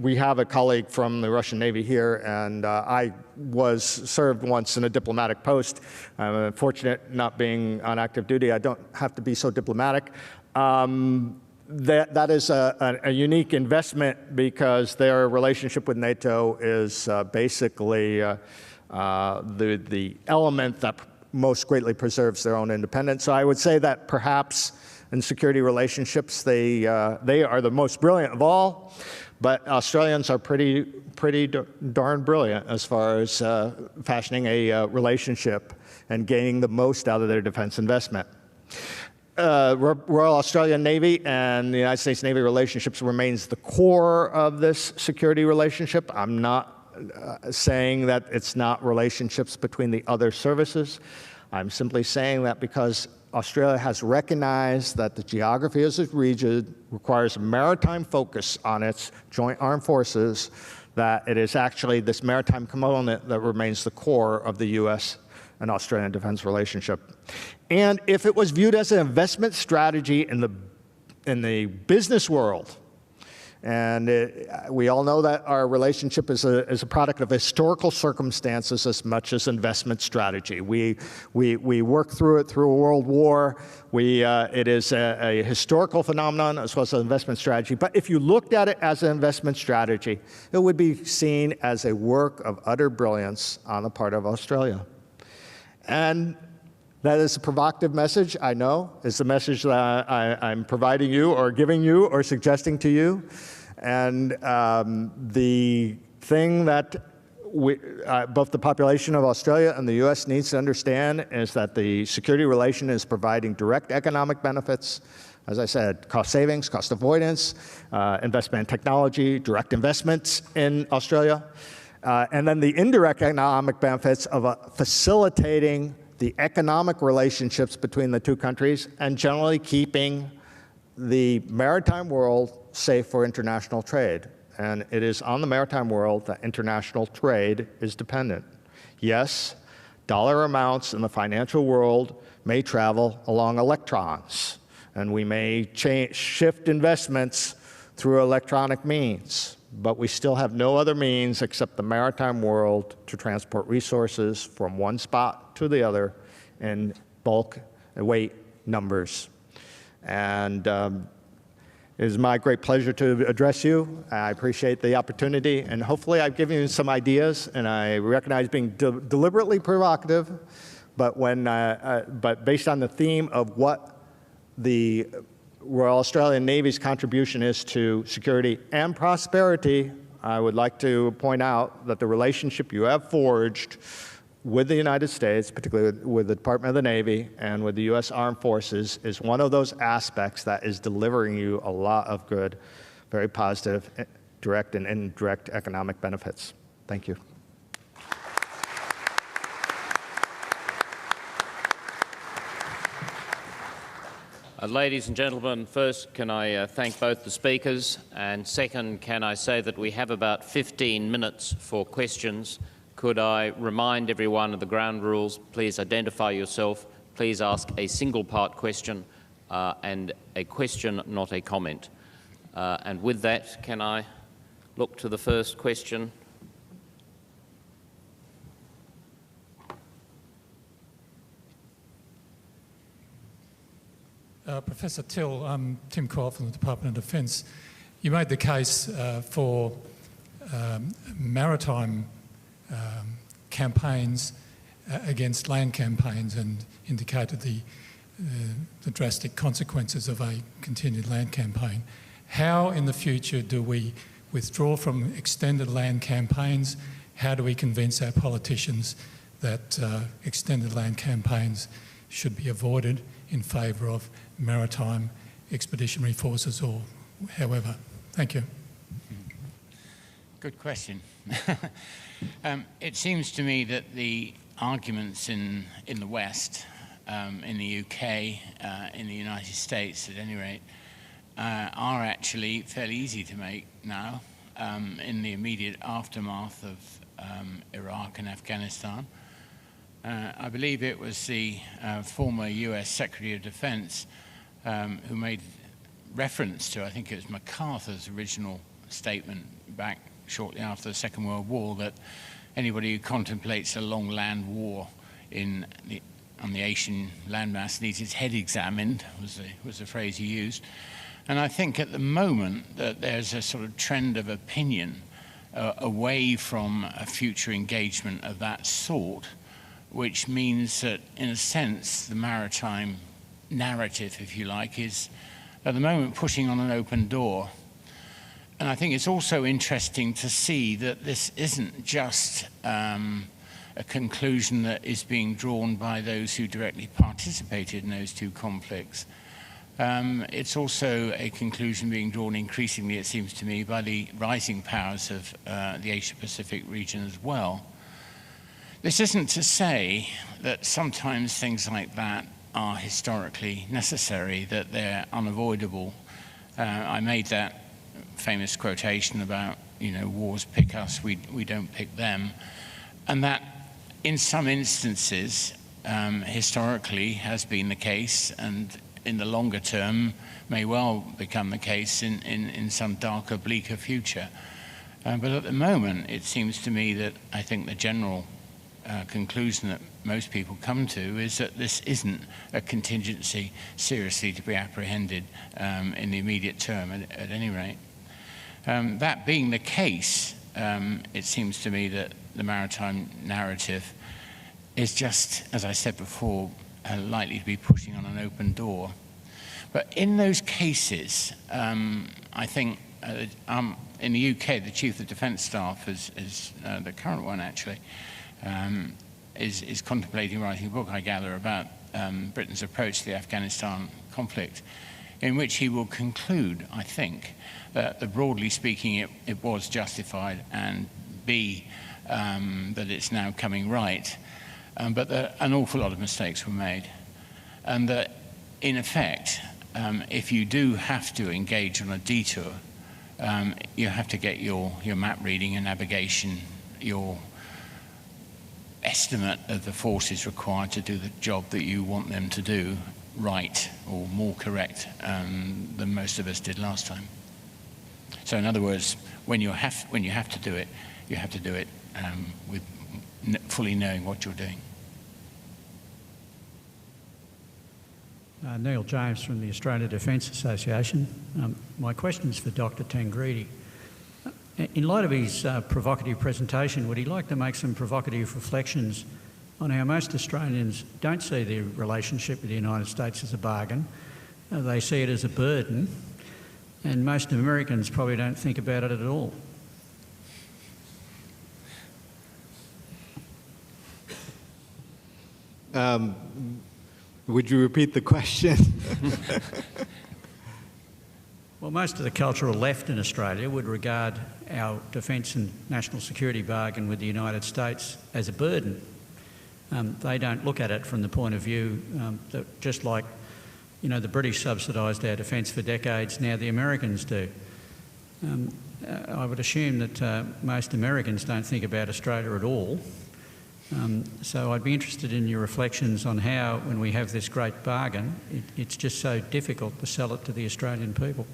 We have a colleague from the Russian Navy here, and I was served once in a diplomatic post. I'm fortunate not being on active duty. I don't have to be so diplomatic. That is a unique investment because their relationship with NATO is basically the element that most greatly preserves their own independence. So I would say that perhaps in security relationships, they are the most brilliant of all, but Australians are pretty darn brilliant as far as fashioning a relationship and gaining the most out of their defense investment. Royal Australian Navy and the United States Navy relationships remains the core of this security relationship. I'm not saying that it's not relationships between the other services. I'm simply saying that because Australia has recognized that the geography as a region requires a maritime focus on its joint armed forces, that it is actually this maritime component that remains the core of the U.S. and Australian defense relationship. And if it was viewed as an investment strategy in the business world, and we all know that our relationship is a product of historical circumstances as much as investment strategy. We work through it through a world war. It is a historical phenomenon as well as an investment strategy. But if you looked at it as an investment strategy, it would be seen as a work of utter brilliance on the part of Australia. And that is a provocative message, I know. It's a message that I'm providing you or giving you or suggesting to you. And the thing that both the population of Australia and the U.S. needs to understand is that the security relation is providing direct economic benefits. As I said, cost savings, cost avoidance, investment in technology, direct investments in Australia. And then the indirect economic benefits of facilitating the economic relationships between the two countries and generally keeping the maritime world safe for international trade. And it is on the maritime world that international trade is dependent. Yes, dollar amounts in the financial world may travel along electrons, and we may shift investments through electronic means, but we still have no other means except the maritime world to transport resources from one spot to the other in bulk, weight, numbers. And it is my great pleasure to address you. I appreciate the opportunity, and hopefully I've given you some ideas, and I recognize being deliberately provocative, but based on the theme of what the Royal Australian Navy's contribution is to security and prosperity, I would like to point out that the relationship you have forged with the United States, particularly with the Department of the Navy and with the U.S. Armed Forces, is one of those aspects that is delivering you a lot of good, very positive, direct and indirect economic benefits. Thank you. Ladies and gentlemen, first, can I thank both the speakers, and second, can I say that we have about 15 minutes for questions. Could I remind everyone of the ground rules? Please identify yourself. Please ask a single-part question and a question, not a comment. And with that, can I look to the first question? Professor Till, I'm Tim Coyle from the Department of Defence. You made the case for maritime campaigns against land campaigns and indicated the drastic consequences of a continued land campaign. How in the future do we withdraw from extended land campaigns? How do we convince our politicians that extended land campaigns should be avoided in favour of maritime expeditionary forces or however? Thank you. Good question. It seems to me that the arguments in the West, in the UK, in the United States at any rate, are actually fairly easy to make now in the immediate aftermath of Iraq and Afghanistan. I believe it was the former US Secretary of Defense who made reference to, I think it was MacArthur's original statement back shortly after the Second World War, that anybody who contemplates a long land war on the Asian landmass needs his head examined, was the phrase he used. And I think at the moment that there's a sort of trend of opinion away from a future engagement of that sort, which means that, in a sense, the maritime narrative, if you like, is at the moment pushing on an open door. And I think it's also interesting to see that this isn't just a conclusion that is being drawn by those who directly participated in those two conflicts. It's also a conclusion being drawn increasingly, it seems to me, by the rising powers of the Asia-Pacific region as well. This isn't to say that sometimes things like that are historically necessary, that they're unavoidable. I made that famous quotation about, wars pick us, we don't pick them. And that in some instances, historically has been the case, and in the longer term may well become the case in some darker, bleaker future. But at the moment, it seems to me that I think the general conclusion that most people come to is that this isn't a contingency seriously to be apprehended in the immediate term, at any rate. That being the case, it seems to me that the maritime narrative is just, as I said before, likely to be pushing on an open door. But in those cases, I think in the UK, the Chief of Defence Staff is the current one actually, is contemplating writing a book, I gather, about Britain's approach to the Afghanistan conflict, in which he will conclude, I think, that broadly speaking it was justified, and B, that it's now coming right, but that an awful lot of mistakes were made. And that, in effect, if you do have to engage on a detour, you have to get your map reading and navigation, your estimate of the forces required to do the job that you want them to do right, or more correct than most of us did last time. So in other words, when you have to do it, you have to do it with fully knowing what you're doing. Neil James from the Australia Defence Association. My question is for Dr. Tangredi. In light of his provocative presentation, would he like to make some provocative reflections on how most Australians don't see their relationship with the United States as a bargain? They see it as a burden, and most Americans probably don't think about it at all. Would you repeat the question? Well, most of the cultural left in Australia would regard our defence and national security bargain with the United States as a burden. They don't look at it from the point of view that just like, the British subsidised our defence for decades, now the Americans do. I would assume that most Americans don't think about Australia at all. So I'd be interested in your reflections on how, when we have this great bargain, it's just so difficult to sell it to the Australian people.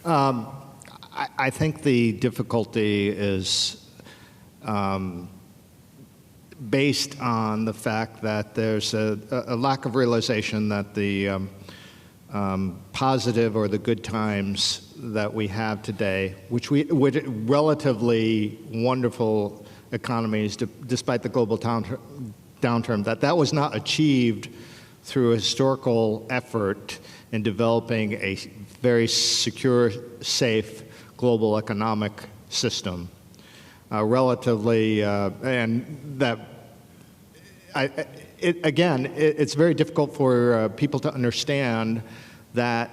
I think the difficulty is based on the fact that there's a lack of realization that the positive or the good times that we have today, which relatively wonderful economies, despite the global downturn, that was not achieved through a historical effort in developing a very secure, safe global economic system. It's very difficult for people to understand that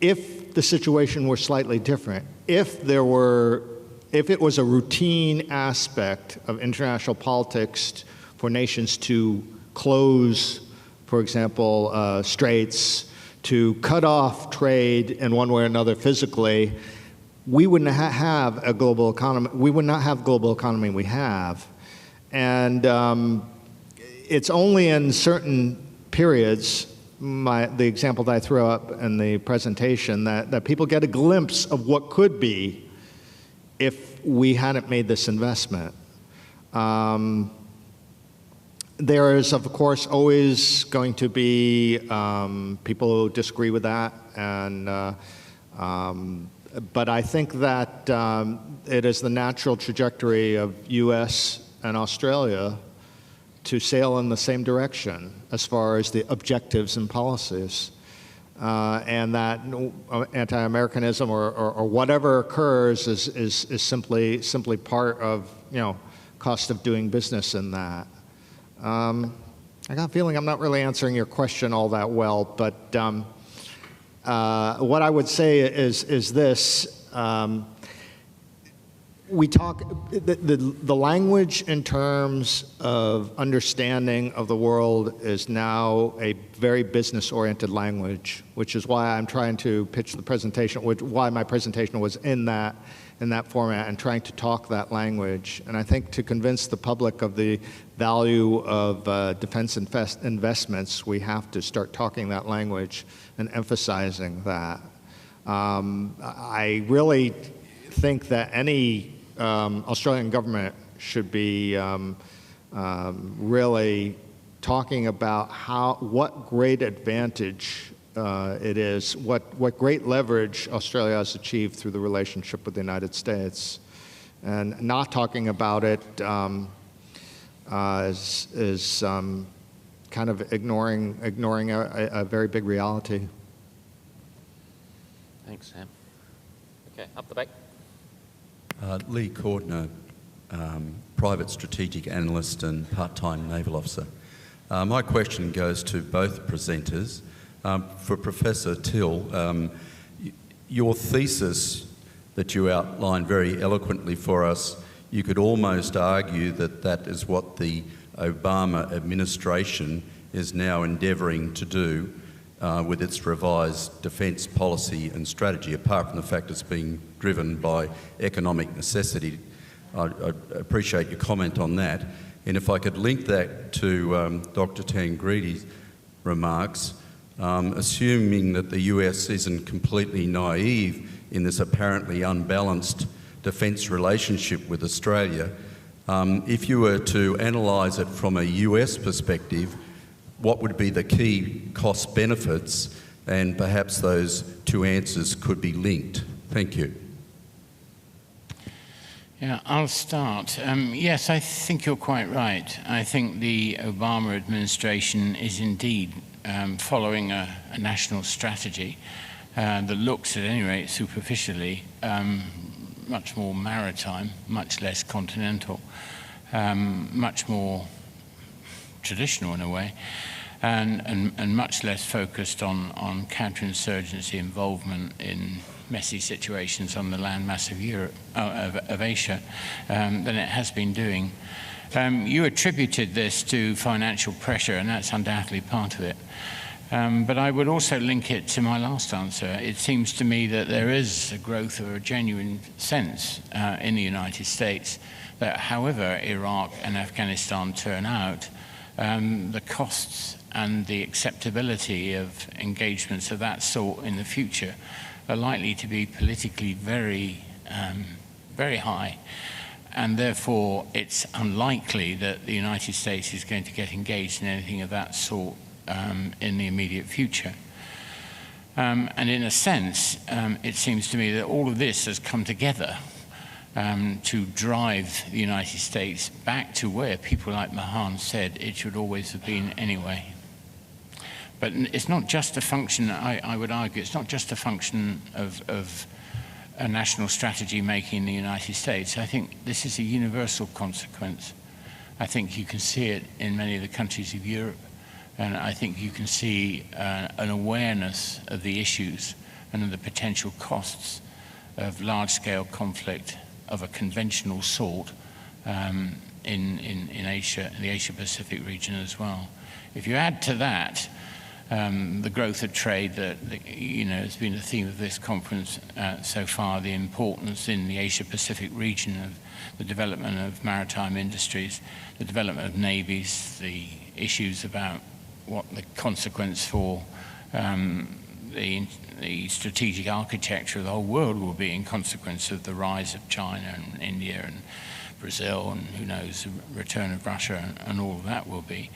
if the situation were slightly different, if it was a routine aspect of international politics for nations to close, for example, straits, to cut off trade in one way or another physically, we wouldn't have a global economy. We would not have the global economy we have. And it's only in certain periods, the example that I threw up in the presentation, that people get a glimpse of what could be if we hadn't made this investment. There is, of course, always going to be people who disagree with that, but I think that it is the natural trajectory of U.S. and Australia to sail in the same direction as far as the objectives and policies. And that anti-Americanism or whatever occurs is simply part of, cost of doing business in that. I got a feeling I'm not really answering your question all that well, but what I would say is this. We talk, the language in terms of understanding of the world is now a very business-oriented language, which is why I'm trying to pitch the presentation, why my presentation was in that format and trying to talk that language. And I think to convince the public of the value of defense investments, we have to start talking that language and emphasizing that. I really think that any Australian government should be really talking about what great advantage it is, what great leverage Australia has achieved through the relationship with the United States, and not talking about it is kind of ignoring a very big reality. Thanks, Sam. Okay, up the back. Lee Cordner, private strategic analyst and part-time naval officer. My question goes to both presenters. For Professor Till, your thesis that you outlined very eloquently for us, you could almost argue that that is what the Obama administration is now endeavouring to do with its revised defence policy and strategy, apart from the fact it's being driven by economic necessity. I'd appreciate your comment on that. And if I could link that to Dr. Tangredi's remarks, assuming that the US isn't completely naive in this apparently unbalanced defence relationship with Australia, if you were to analyse it from a US perspective, what would be the key cost benefits, and perhaps those two answers could be linked? Thank you. Yeah, I'll start. Yes, I think you're quite right. I think the Obama administration is indeed following a national strategy that looks, at any rate, superficially, much more maritime, much less continental, much more traditional in a way, and much less focused on counterinsurgency involvement in messy situations on the landmass of Europe, of Asia, than it has been doing. You attributed this to financial pressure, and that's undoubtedly part of it. But I would also link it to my last answer. It seems to me that there is a growth of a genuine sense in the United States that however Iraq and Afghanistan turn out, the costs and the acceptability of engagements of that sort in the future are likely to be politically very, very high. And therefore, it's unlikely that the United States is going to get engaged in anything of that sort in the immediate future. And in a sense, it seems to me that all of this has come together to drive the United States back to where people like Mahan said it should always have been anyway. But it's not just a function, I would argue, it's not just a function of a national strategy making in the United States. I think this is a universal consequence. I think you can see it in many of the countries of Europe, and I think you can see an awareness of the issues and of the potential costs of large-scale conflict of a conventional sort in Asia, the Asia-Pacific region as well. If you add to that the growth of trade that has been the theme of this conference so far, the importance in the Asia-Pacific region of the development of maritime industries, the development of navies, the issues about what the consequence for the strategic architecture of the whole world will be in consequence of the rise of China and India and Brazil, and who knows, the return of Russia and all of that will be.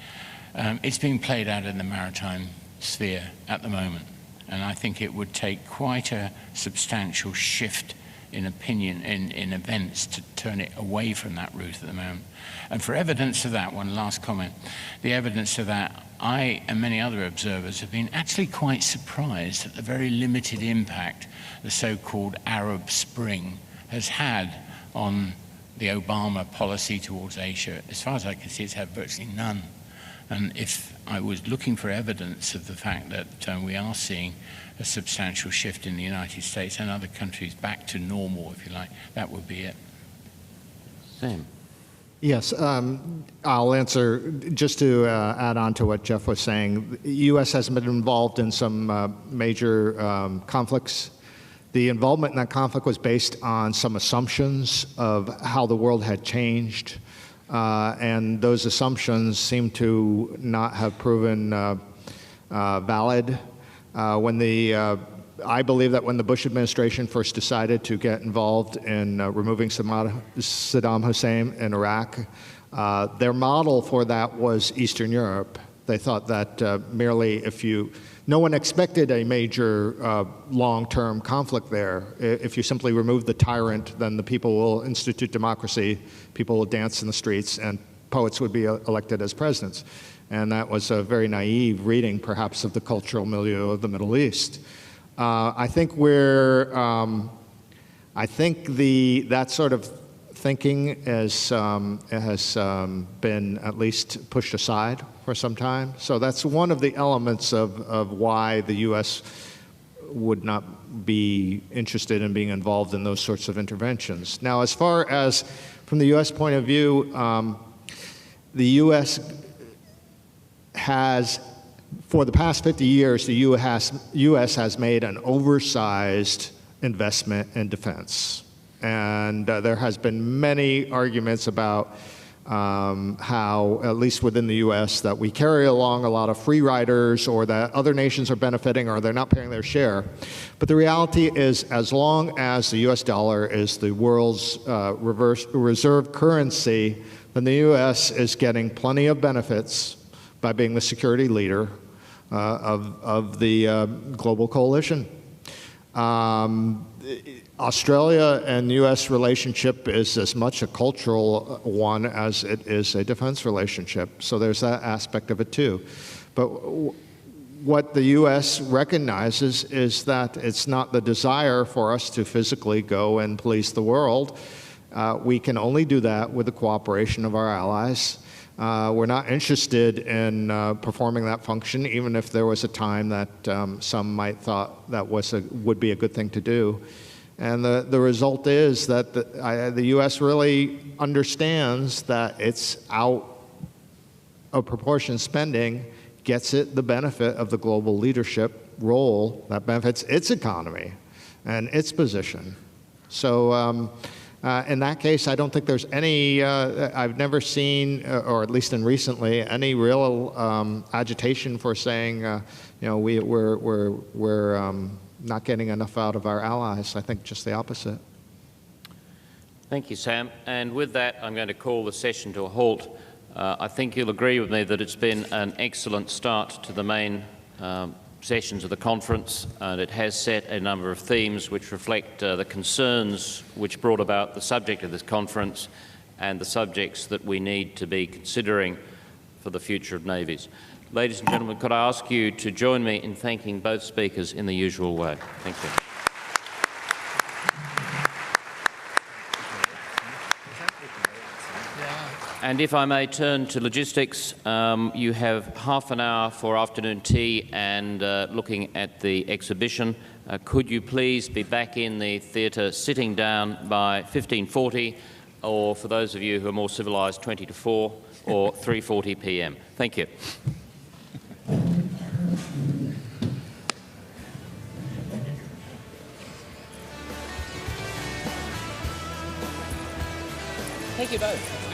It's being played out in the maritime sphere at the moment, and I think it would take quite a substantial shift in opinion in events to turn it away from that route at the moment. And for evidence of that, one last comment, the evidence of that, I and many other observers have been actually quite surprised at the very limited impact the so-called Arab Spring has had on the Obama policy towards Asia. As far as I can see, it's had virtually none. And if I was looking for evidence of the fact that we are seeing a substantial shift in the United States and other countries back to normal, if you like, that would be it. Sam. Yes, I'll answer, just to add on to what Geoff was saying. The U.S. has been involved in some major conflicts. The involvement in that conflict was based on some assumptions of how the world had changed, and those assumptions seem to not have proven valid. I believe that when the Bush administration first decided to get involved in removing Saddam Hussein in Iraq, their model for that was Eastern Europe. They thought that merely no one expected a major long-term conflict there. If you simply remove the tyrant, then the people will institute democracy, people will dance in the streets, and poets would be elected as presidents. And that was a very naive reading, perhaps, of the cultural milieu of the Middle East. I think that sort of thinking has been at least pushed aside for some time. So that's one of the elements of why the U.S. would not be interested in being involved in those sorts of interventions. Now, as far as from the U.S. point of view, the U.S. has, for the past 50 years, the U.S. has made an oversized investment in defense. And there has been many arguments about how, at least within the U.S., that we carry along a lot of free riders, or that other nations are benefiting, or they're not paying their share. But the reality is, as long as the U.S. dollar is the world's reserve currency, then the U.S. is getting plenty of benefits by being the security leader of the global coalition. Australia and U.S. relationship is as much a cultural one as it is a defense relationship. So there's that aspect of it too. But what the U.S. recognizes is that it's not the desire for us to physically go and police the world. We can only do that with the cooperation of our allies. We're not interested in performing that function, even if there was a time that some might thought that would be a good thing to do. And the result is that the U.S. really understands that its out of proportion spending gets it the benefit of the global leadership role that benefits its economy and its position. So in that case, I don't think there's any, I've never seen, or at least in recently, any real agitation for saying, we're not getting enough out of our allies. I think just the opposite. Thank you, Sam. And with that, I'm going to call the session to a halt. I think you'll agree with me that it's been an excellent start to the main sessions of the conference, and it has set a number of themes which reflect the concerns which brought about the subject of this conference and the subjects that we need to be considering for the future of navies. Ladies and gentlemen, could I ask you to join me in thanking both speakers in the usual way? Thank you. And if I may turn to logistics, you have half an hour for afternoon tea and looking at the exhibition. Could you please be back in the theatre sitting down by 15:40, or for those of you who are more civilised, 20 to 4 or 3:40 p.m. Thank you. Thank you both.